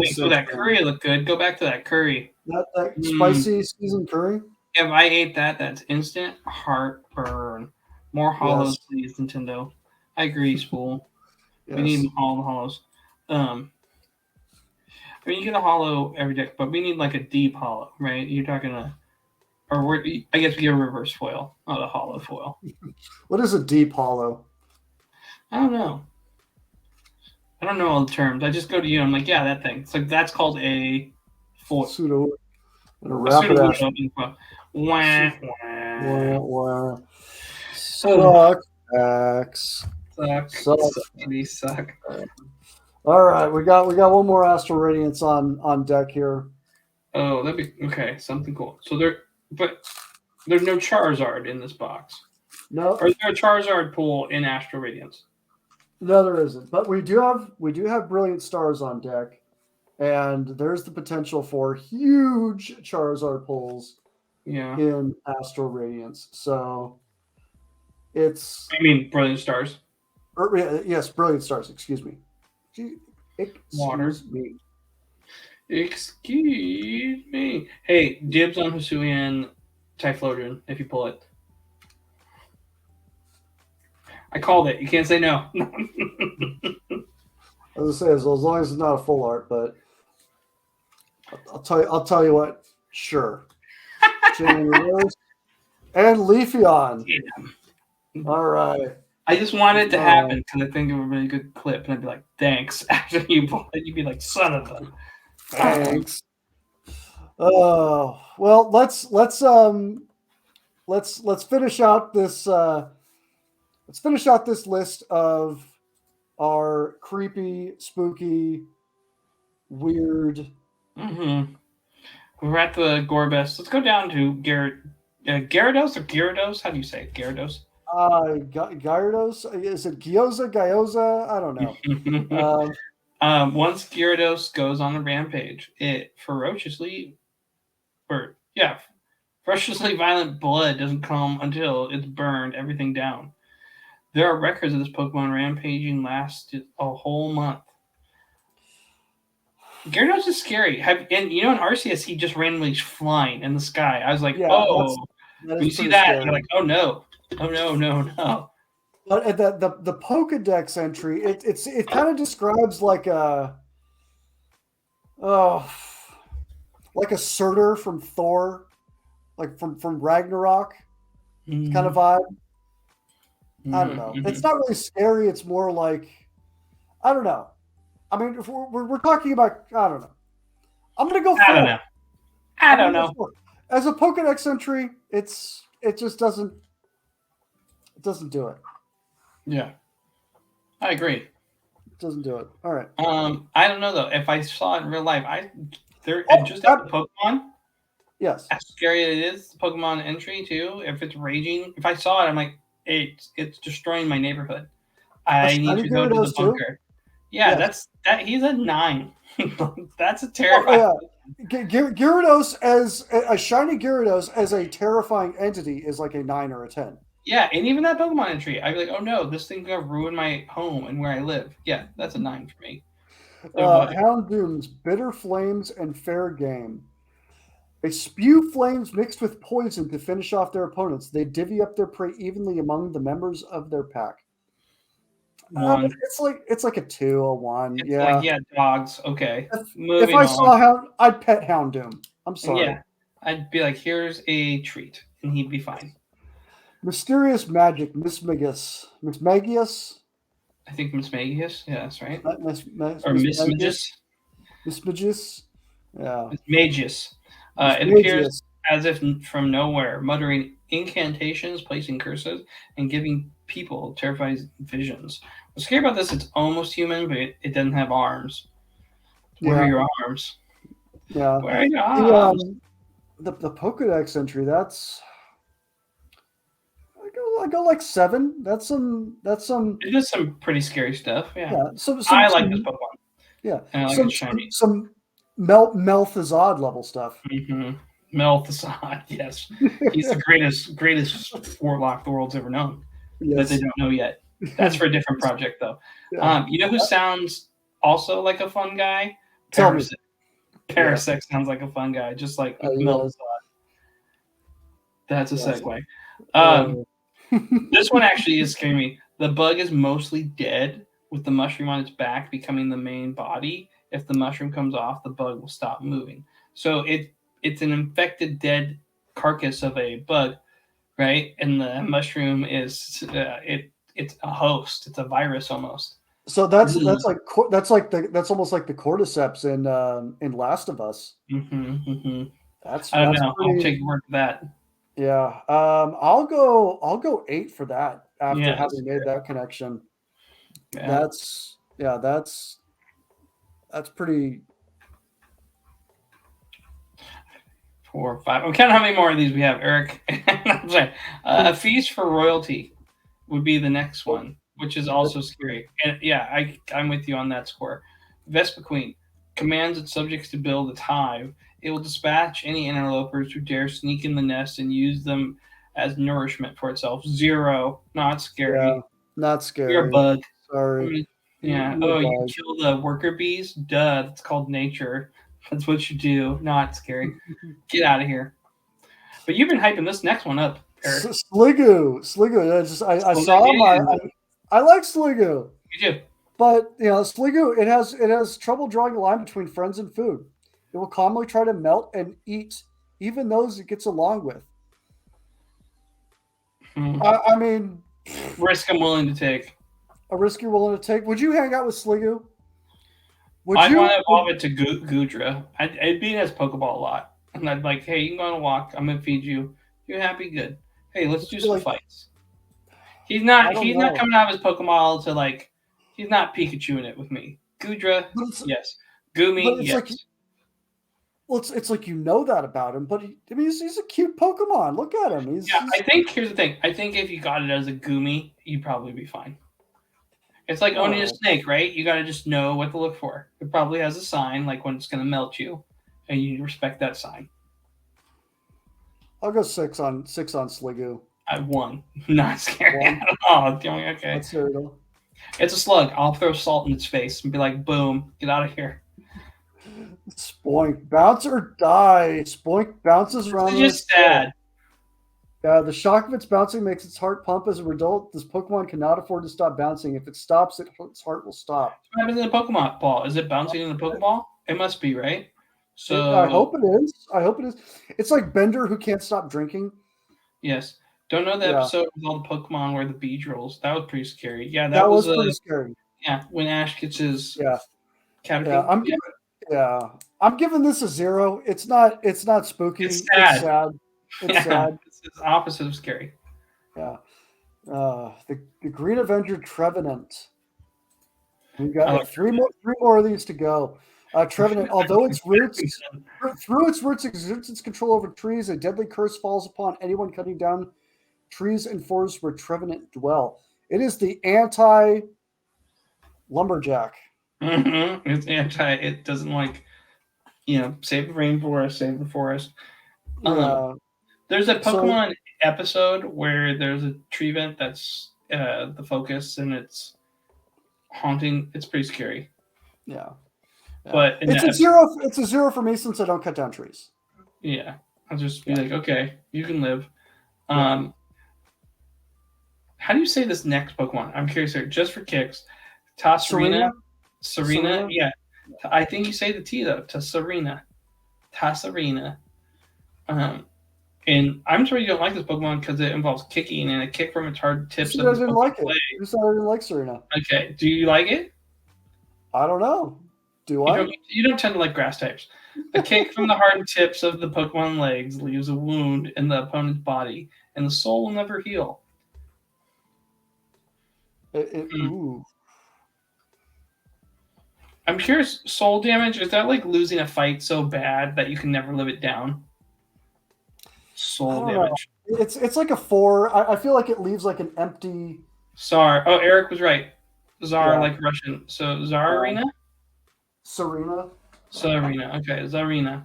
Wait, so that curry looked good. Go back to that curry. That spicy seasoned curry. If I ate that, that's instant heartburn. More hollows, please, Nintendo. I agree, Spool. We need all the hollows. I mean, you get a hollow every deck, but we need like a deep hollow, right? You're talking I guess we get a reverse foil, not a hollow foil. What is a deep hollow? I don't know. I don't know all the terms. I just go to you. I'm like, yeah, that thing. It's like that's called a foil. Pseudo. And a rapid action. Wah. Suck. Suck. All right, we got one more Astral Radiance on deck here. Oh, that'd be okay. Something cool. So there's no Charizard in this box. No. Or is there a Charizard pool in Astral Radiance? No, there isn't. But we do have Brilliant Stars on deck, and there's the potential for huge Charizard pulls. Yeah. In Astral Radiance, so it's. I mean, Brilliant Stars. Yes, Brilliant Stars. Excuse me. Excuse me. Hey, dibs on Hisuian Typhlosion if you pull it. I called it. You can't say no. As I say, as long as it's not a full art, but I'll tell you what. Sure. And Leafeon. Yeah. All right. I just want it to happen because I think it was a really good clip, and I'd be like, "Thanks." After you pull it, you'd be like, "Son of a." Thanks. Oh well, let's finish out this. Let's finish out this list of our creepy, spooky, weird. Mm-hmm. We're at the Gorbest. Let's go down to Gyarados or Gyarados? How do you say it? Gyarados? Gyarados? Is it Gyoza? I don't know. Once Gyarados goes on a rampage, it ferociously violent blood doesn't come until it's burned everything down. There are records of this Pokemon rampaging lasted a whole month. Gyarados is scary. In Arceus, he just randomly flying in the sky. I was like, When you see that, scary. You're like, oh no, no. But the Pokedex entry, it kind of describes like a like a Surtur from Thor, like from Ragnarok kind of vibe. I don't know. It's not really scary. It's more like, I don't know. I mean, if we're talking about, I don't know. I'm gonna go. I don't know. As a Pokedex entry, it just doesn't do it. Yeah, I agree. It doesn't do it. All right. I don't know though. If I saw it in real life, just as a Pokemon. Yes. As scary as it is, the Pokemon entry too. If it's raging, if I saw it, I'm like, it's destroying my neighborhood. I need to go to the bunker. Yeah, yes. He's a 9. That's a terrifying. Oh, yeah. Gyarados as a shiny Gyarados as a terrifying entity is like a 9 or a 10. Yeah, and even that Pokemon entry, I'd be like, oh no, this thing's gonna ruin my home and where I live. Yeah, that's a 9 for me. Houndoom's bitter flames and fair game. They spew flames mixed with poison to finish off their opponents. They divvy up their prey evenly among the members of their pack. 1. It's like a 2, a 1. It's like, dogs. Okay. If I saw Hound, I'd pet Houndoom. I'm sorry. Yeah, I'd be like, here's a treat, and he'd be fine. Mysterious magic, Mismagius. I think Mismagius. Yeah, that's right. Or Mismagius. Mismagius. Yeah. Mismagius. It appears as if from nowhere, muttering incantations, placing curses, and giving people terrifying visions. What's scary about this, it's almost human, but it doesn't have arms. Where are your arms? Yeah. Where are your arms? The Pokedex entry, that's... I go like 7. That's some... It does some pretty scary stuff, yeah. I like this Pokemon. Yeah. And I like it shiny. Some Melthazard level stuff. Mm-hmm. Melthazard, yes. He's the greatest warlock the world's ever known. Yes. That they don't know yet. That's for a different project, though. Yeah. You know who sounds also like a fun guy? Parasect. Parasect sounds like a fun guy, just like Melthazard. That's a segue. This one actually is scaring me. The bug is mostly dead, with the mushroom on its back becoming the main body. If the mushroom comes off, the bug will stop moving. So it's an infected, dead carcass of a bug, right? And the mushroom is it's a host. It's a virus almost. So that's almost like the cordyceps in Last of Us. I don't know. I'll take your word for that. Yeah. I'll go 8 for that after having made that connection. Yeah. That's pretty. 4 or 5. I'm counting how many more of these we have, Eric. I'm sorry. A Feast for Royalty would be the next one, which is also scary. And yeah, I'm with you on that score. Vespa Queen commands its subjects to build its hive. It will dispatch any interlopers who dare sneak in the nest and use them as nourishment for itself. 0, not scary. Yeah, not scary. You're a bug. Sorry. Yeah. You kill the worker bees? Duh. It's called nature. That's what you do. Not scary. Get out of here. But you've been hyping this next one up, Eric. Sliggoo. I saw him. I like Sliggoo. You do. But Sliggoo, it has trouble drawing a line between friends and food. It will calmly try to melt and eat even those it gets along with. I mean, risk I'm willing to take. A risk you're willing to take. Would you hang out with Sliggoo? I'd want to evolve it to Goodra. I'd be in his Pokeball a lot. And I'd be like, hey, you can go on a walk. I'm going to feed you. You're happy? Good. Hey, let's do some fights. He's not coming out of his Pokeball to he's not Pikachu in it with me. Goodra, yes. Goomy, yes. It's like that about him, but he's a cute Pokemon. Look at him. I think here's the thing. I think if you got it as a Goomy, you'd probably be fine. It's like owning a snake, right? You got to just know what to look for. It probably has a sign, like when it's going to melt you, and you respect that sign. I'll go 6 on Sliggoo. I won. Not scary at all. Okay. That's terrible. It's a slug. I'll throw salt in its face and be like, boom, get out of here. Spoink. Bounce or die. Spoink bounces around. It's just sad. The shock of its bouncing makes its heart pump. As a result, this Pokemon cannot afford to stop bouncing. If it stops, its heart will stop. What happens in the Pokemon ball? Is it bouncing in the Pokeball? It must be, right? I hope So it is. I hope it is. It's like Bender who can't stop drinking. yes. Don't know the Yeah, episode with all the Pokemon where the Beedrills. That was pretty scary. Yeah, that was pretty scary. yeah, when Ash gets his Yeah, yeah. Caterpie. Yeah. Yeah, I'm giving this a 0. It's not. It's not spooky. It's sad. It's sad. It's Yeah. sad. It's the opposite of scary. Yeah. The Green Avenger Trevenant. We got three more of these to go. Trevenant, although its roots exerts its control over trees, a deadly curse falls upon anyone cutting down trees and forests where Trevenant dwell. It is the anti-lumberjack. Mm-hmm. It's anti. It doesn't like save the rainforest, save the forest. There's a Pokemon episode where there's a tree vent that's the focus, and it's haunting. It's pretty scary. Yeah. But it's a 0. It's a 0 for me since I don't cut down trees. Yeah, I'll just be like, okay, you can live. Yeah. How do you say this next Pokemon? I'm curious here, just for kicks. Serena. Yeah. I think you say the T though. Tasarina. And I'm sure you don't like this Pokemon because it involves kicking, and a kick from its hard tips. I didn't like it. You said I didn't like Serena. Okay. Do you like it? I don't know. Do I? You don't tend to like grass types. A kick from the hard tips of the Pokemon legs leaves a wound in the opponent's body, and the soul will never heal. Ooh. I'm curious, soul damage, is that like losing a fight so bad that you can never live it down? Soul damage. Know. It's like a 4. I feel like it leaves like an empty. Zar. Oh, Eric was right. Zar, like Russian. So Zarina? Serena. Okay, Zarina.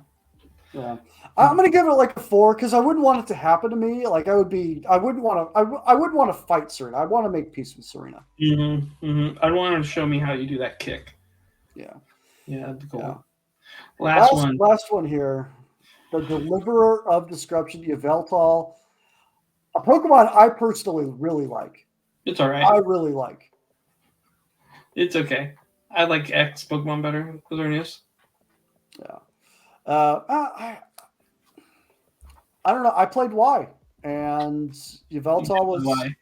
Yeah. I'm gonna give it like a 4 because I wouldn't want it to happen to me. Like I wouldn't want to fight Serena. I want to make peace with Serena. I'd want to show me how you do that kick. Yeah. Yeah, that'd be cool. Yeah. Last one here. The Deliverer of Destruction, Yveltal. A Pokemon I personally really like. It's all right. I really like. It's okay. I like X Pokemon better. Those are news. Yeah. I don't know. I played Y, and Yveltal was. Y.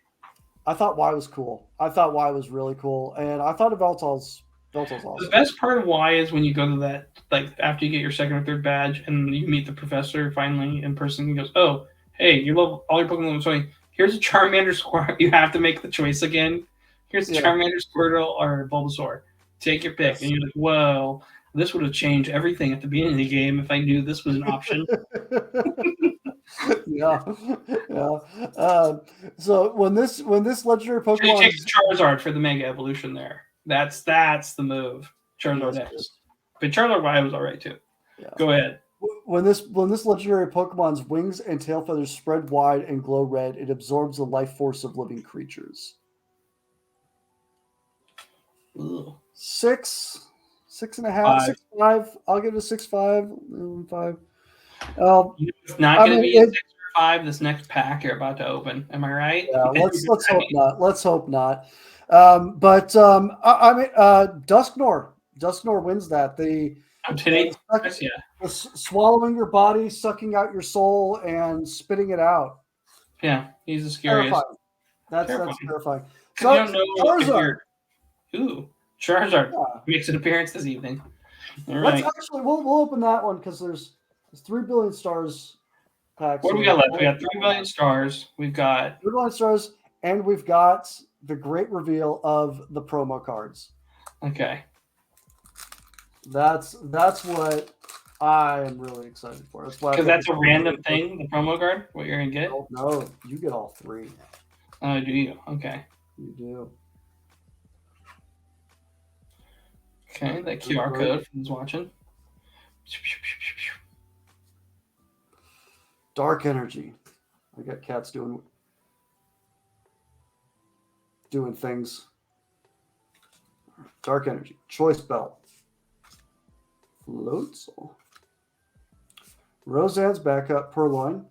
I thought Y was cool. I thought Y was really cool, and I thought Yveltal's awesome. The best part of Y is when you go to that, like after you get your second or third badge, and you meet the professor finally in person. He goes, "Oh, hey, you love all your Pokemon level 20. Here's a Charmander Squirtle. You have to make the choice again. Here's a Charmander Squirtle or Bulbasaur. Take your pick." And you're like, "Whoa, this would have changed everything at the beginning of the game if I knew this was an option." Yeah. So when this legendary Pokemon, you take Charizard for the Mega Evolution there. That's the move. Charizard X. But Charizard Y was all right too. Yeah. Go ahead. When this legendary Pokemon's wings and tail feathers spread wide and glow red, it absorbs the life force of living creatures. Ugh. 6.5, 6.5. I'll give it a 6.5. 5. It's not going to be a 6 or 5. This next pack you're about to open. Am I right? Yeah. Let's hope not. Let's hope not. Dusknor wins that. The swallowing your body, sucking out your soul, and spitting it out. Yeah, he's the scariest. Terrifying. That's terrifying. So, you don't know Charizard. Charizard makes an appearance this evening. Let's actually we'll open that one because there's 3 billion stars packs. What do we got left? We got 3 billion stars. We've got 3 billion stars, and we've got the great reveal of the promo cards. Okay. That's what I am really excited for. Because that's a random thing, the promo card, what you're going to get? No, you get all 3. Oh, do you? Okay. You do. Okay, that QR code for those watching. Dark Energy. I got cats doing things. Dark Energy. Choice Belt. Floatzel. Roseanne's backup, Purloin.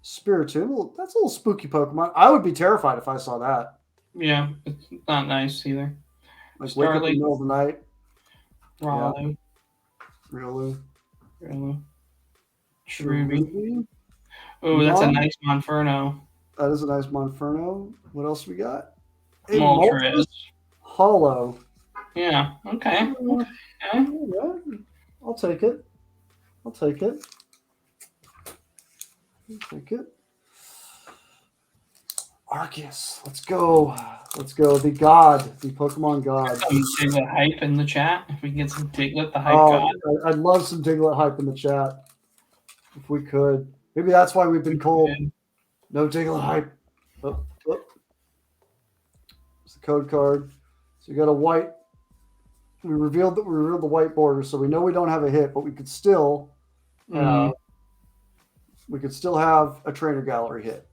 Spiritomb. That's a little spooky Pokemon. I would be terrified if I saw that. Yeah, it's not nice either. Like wake up in the Starly, middle of the night. Yeah, Rallo, really. Rallo, Cherubi. Cherubi. Oh, that's a Mon. nice Monferno. That is a nice Monferno. What else we got? A Moltres. Moltres Hollow. Yeah. Okay. Uh, Okay. yeah, I'll take it. I'll take it. I'll take it. Arceus. Let's go. Let's go. The god. The Pokemon god. Some Diglett hype in the chat. If we can get some Diglett, the hype Oh, god. I'd love some Diglett hype in the chat. If we could. Maybe that's why we've been cold. No Diglett hype. Oh, oh. It's the code card. So you got a white. We revealed the white border, so we know we don't have a hit, but we could still have a trainer gallery hit.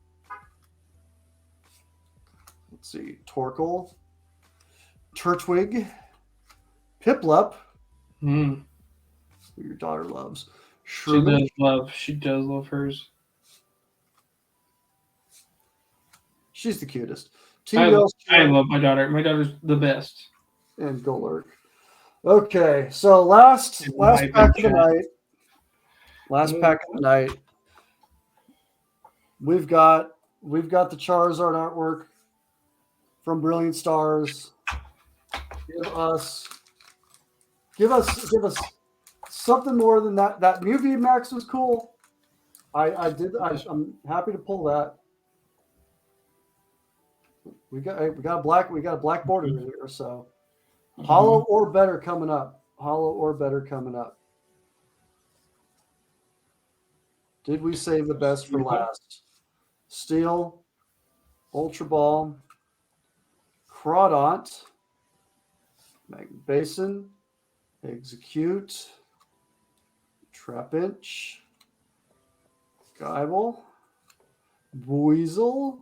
Let's see. Torkoal, Turtwig, Piplup, who your daughter loves. Shroomish. She does love hers. She's the cutest. I love my daughter. My daughter's the best. And Golurk. Okay, so last pack of the night. Last pack of the night. We've got the Charizard artwork from Brilliant Stars. Give us something more than that. That Mew V Max was cool. I'm happy to pull that. We got a black border here, so hollow or better coming up. Hollow or better coming up. Did we save the best for last? Steel, Ultra Ball, Crawdont, Magnet Basin, Execute, Trapinch, Guyball, Weasel.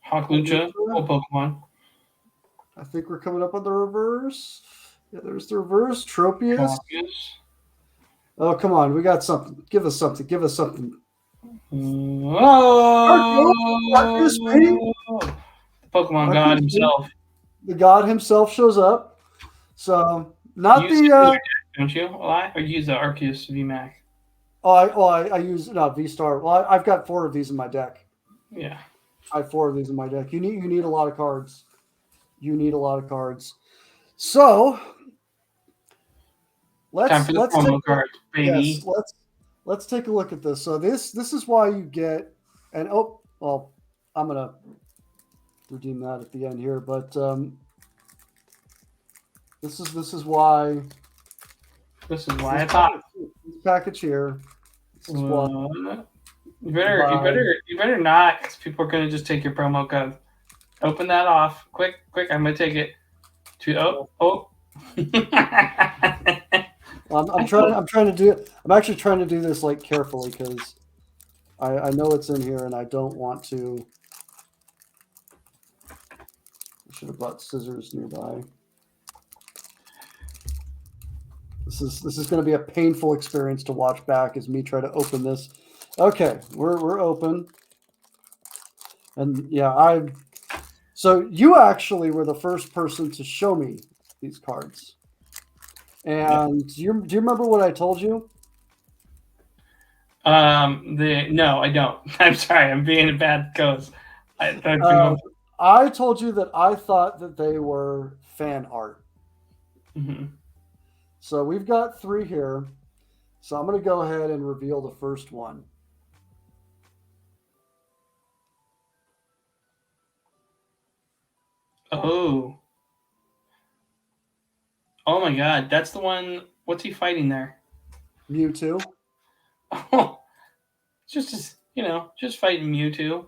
Hawklucha, full Pokemon. I think we're coming up on the reverse. Yeah, there's the reverse. Tropius. Oh, come on. We got something. Give us something. Give us something. Oh! The Pokemon God himself. The God himself shows up. So, not you the... don't you? Or you use the Arceus VMAX? I use V-Star. Well, I've got 4 of these in my deck. Yeah. I have 4 of these in my deck. You need a lot of cards. You need a lot of cards. So time for the promo cards, baby. Yes, let's take a look at this. So this is why you get I'm gonna redeem that at the end here, but this is why I thought this package here. This is why. You better not, because people are gonna just take your promo code. Open that off, quick! I'm gonna take it. I'm actually trying to do this like carefully because I know it's in here and I don't want to. I should have brought scissors nearby. This is going to be a painful experience to watch back as me try to open this. Okay, we're open, and yeah, So you actually were the first person to show me these cards. And do you remember what I told you? No, I don't. I'm sorry. I'm being a bad ghost. I told you that I thought that they were fan art. So we've got 3 here. So I'm going to go ahead and reveal the first one. Oh my God, that's the one. What's he fighting there? Mewtwo. Oh, just fighting Mewtwo.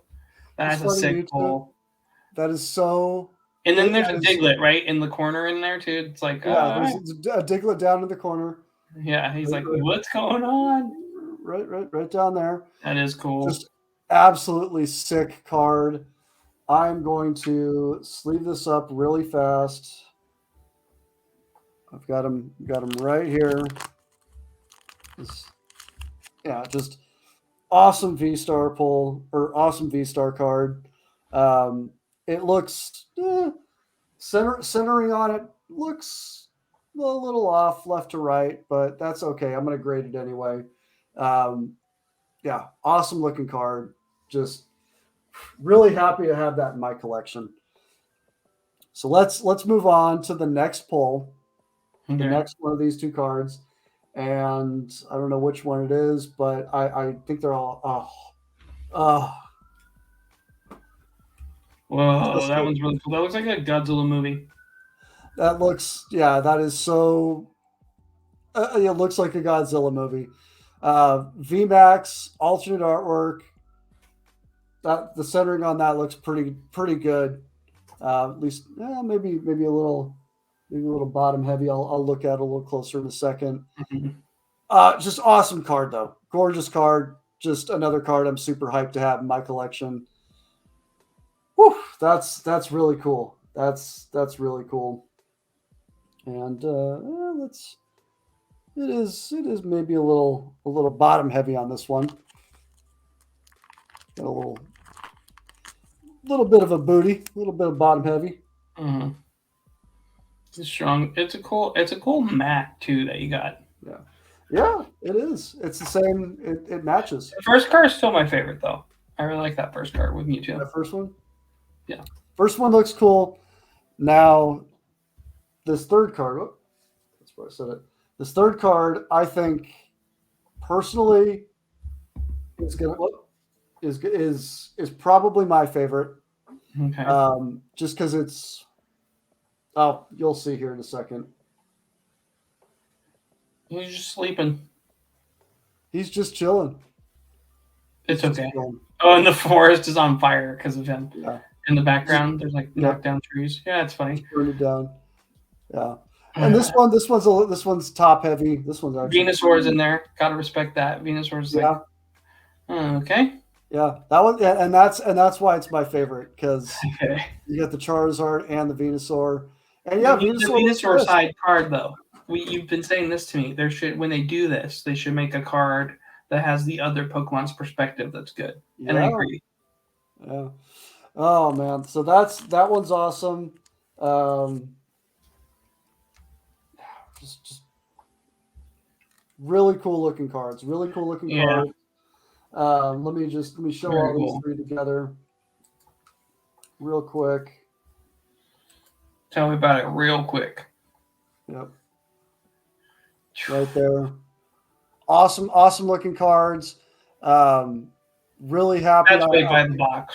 That's a sick pull. That is so. And then there's a Diglett right in the corner in there too. It's like there's a Diglett down in the corner. Yeah, he's like, what's going on? Right down there. That is cool. Just absolutely sick card. I'm going to sleeve this up really fast. I've got him right here. Just Awesome V-Star pull or awesome V-Star card. Um, it looks centering on it looks a little off left to right, but that's okay. I'm going to grade it anyway. Um, yeah, awesome looking card. Just really happy to have that in my collection. So let's move on to the next pull, the Okay. next one of these two cards, and I don't know which one it is, but I think they're all oh, Whoa, just that one's really cool. That looks like a Godzilla movie. that looks yeah that is so it looks like a Godzilla movie. VMAX alternate artwork. That the centering on that looks pretty good. At least maybe a little bottom heavy. I'll look at it a little closer in a second. Mhm. Just awesome card though, gorgeous card. Just another card I'm super hyped to have in my collection. Whew, that's really cool. That's really cool. And let's it is maybe a little bottom heavy on this one. Got a little bit of a booty, a little bit of bottom heavy. Mhm. It's strong. It's a cool mat too that you got. Yeah, yeah, it is. It's the same. It matches. The first card is still my favorite though. I really like that first card with Mewtwo. That first one. Yeah. First one looks cool. Now this third card. Oh, that's where I said it. This third card, I think, personally, is gonna is probably my favorite. Okay. Just because it's. Oh, you'll see here in a second. He's just sleeping. He's just chilling. It's He's just okay. chilling. Oh, and the forest is on fire because of him. Yeah. In the background, there's like Yeah. knocked down trees. Yeah, it's funny. Burned it down. Yeah. And this one's top heavy. This one's actually Venusaur's in there. Gotta respect that. Venusaur's yeah. okay. Yeah, that one, yeah, and that's why it's my favorite because Okay. you got the Charizard and the Venusaur, and We yeah, need the Venusaur looks Venusaur good. side card though. You've been saying this to me. There should when they do this, they should make a card that has the other Pokemon's perspective that's good. And I Yeah, agree. yeah. Oh man, so that one's awesome. Um, just really cool looking cards. Really cool looking Yeah, cards. Let me show very all these cool. three together real quick. Tell me about it real quick. Yep, right there. Awesome looking cards. Um, really happy. That's why you buy the box.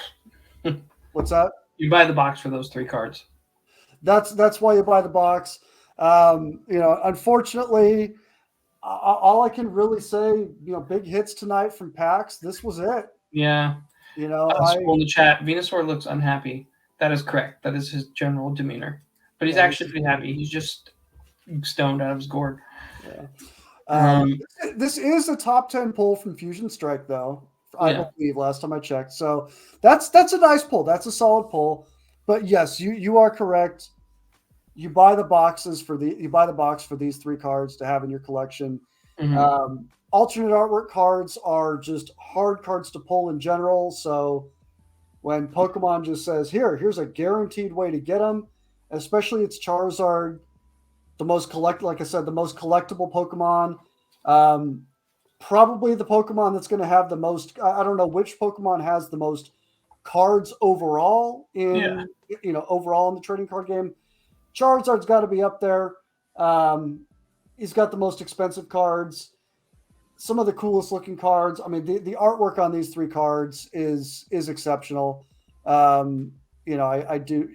What's that? You buy the box for those three cards. That's why you buy the box. Unfortunately, all I can really say, big hits tonight from PAX. This was it. Yeah. I School in the chat. Venusaur looks unhappy. That is correct. That is his general demeanor. But he's yeah, actually pretty happy. He's just stoned out of his gourd. yeah. Um, This is a top 10 pull from Fusion Strike, though. I Yeah. believe last time I checked. So that's a nice pull. That's a solid pull. But yes, you are correct. You buy the box for these three cards to have in your collection. mhm. Alternate artwork cards are just hard cards to pull in general. So when Pokemon just says, here's a guaranteed way to get them, especially it's Charizard, like I said, the most collectible Pokemon. Probably the Pokemon that's going to have the most. I don't know which Pokemon has the most cards overall Yeah. overall in the trading card game. Charizard's got to be up there. He's got the most expensive cards, some of the coolest looking cards. I mean, the artwork on these three cards is exceptional. I do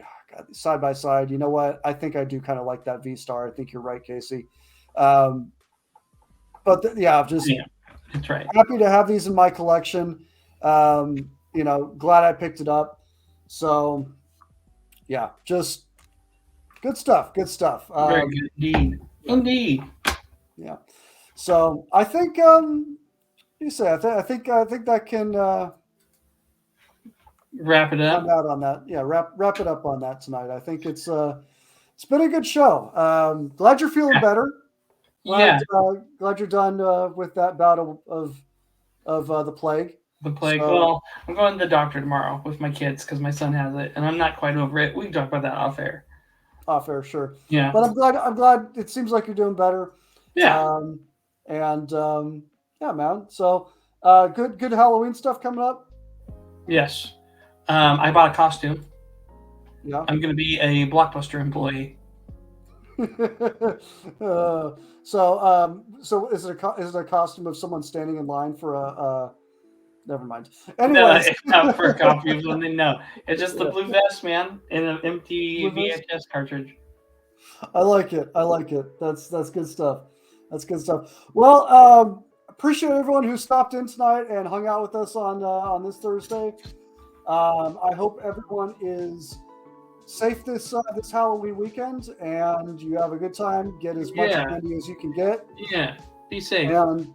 side by side. You know what? I think I do kind of like that V Star. I think you're right, Casey. Just Yeah. That's right. happy to have these in my collection. Glad I picked it up. So, yeah, just good stuff. Good stuff. Very good indeed. Indeed. Yeah. So I think you say I think that can Wrap it up. come out on that. Yeah, wrap it up on that tonight. I think it's been a good show. Glad you're feeling better. Yeah. Glad you're done with that bout of of the plague. The plague. So, Well, I'm going to the doctor tomorrow with my kids because my son has it, and I'm not quite over it. We can talk about that off air. off air, sure. Yeah. But I'm glad. It seems like you're doing better. Yeah. Yeah, man. So, good Halloween stuff coming up. Yes. I bought a costume. Yeah. I'm going to be a Blockbuster employee. So is it a costume of someone standing in line for a never mind. Anyways, no, it's not for a copy of something. No, it's just the blue vest, man, and an empty VHS cartridge. I like it. That's good stuff. That's good stuff. Well, appreciate everyone who stopped in tonight and hung out with us on this Thursday. I hope everyone is safe this Halloween weekend, and you have a good time. Get as much candy as you can get. Yeah, be safe. And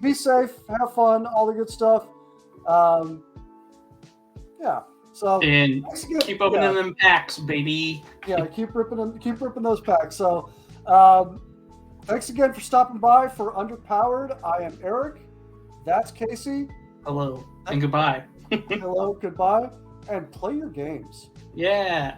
be safe. Have fun. All the good stuff. Yeah. So and keep opening them packs, baby. Yeah, keep ripping those packs. So, thanks again for stopping by for Underpowered. I am Eric. That's Casey. Hello and goodbye. Hello, goodbye, and play your games. Yeah.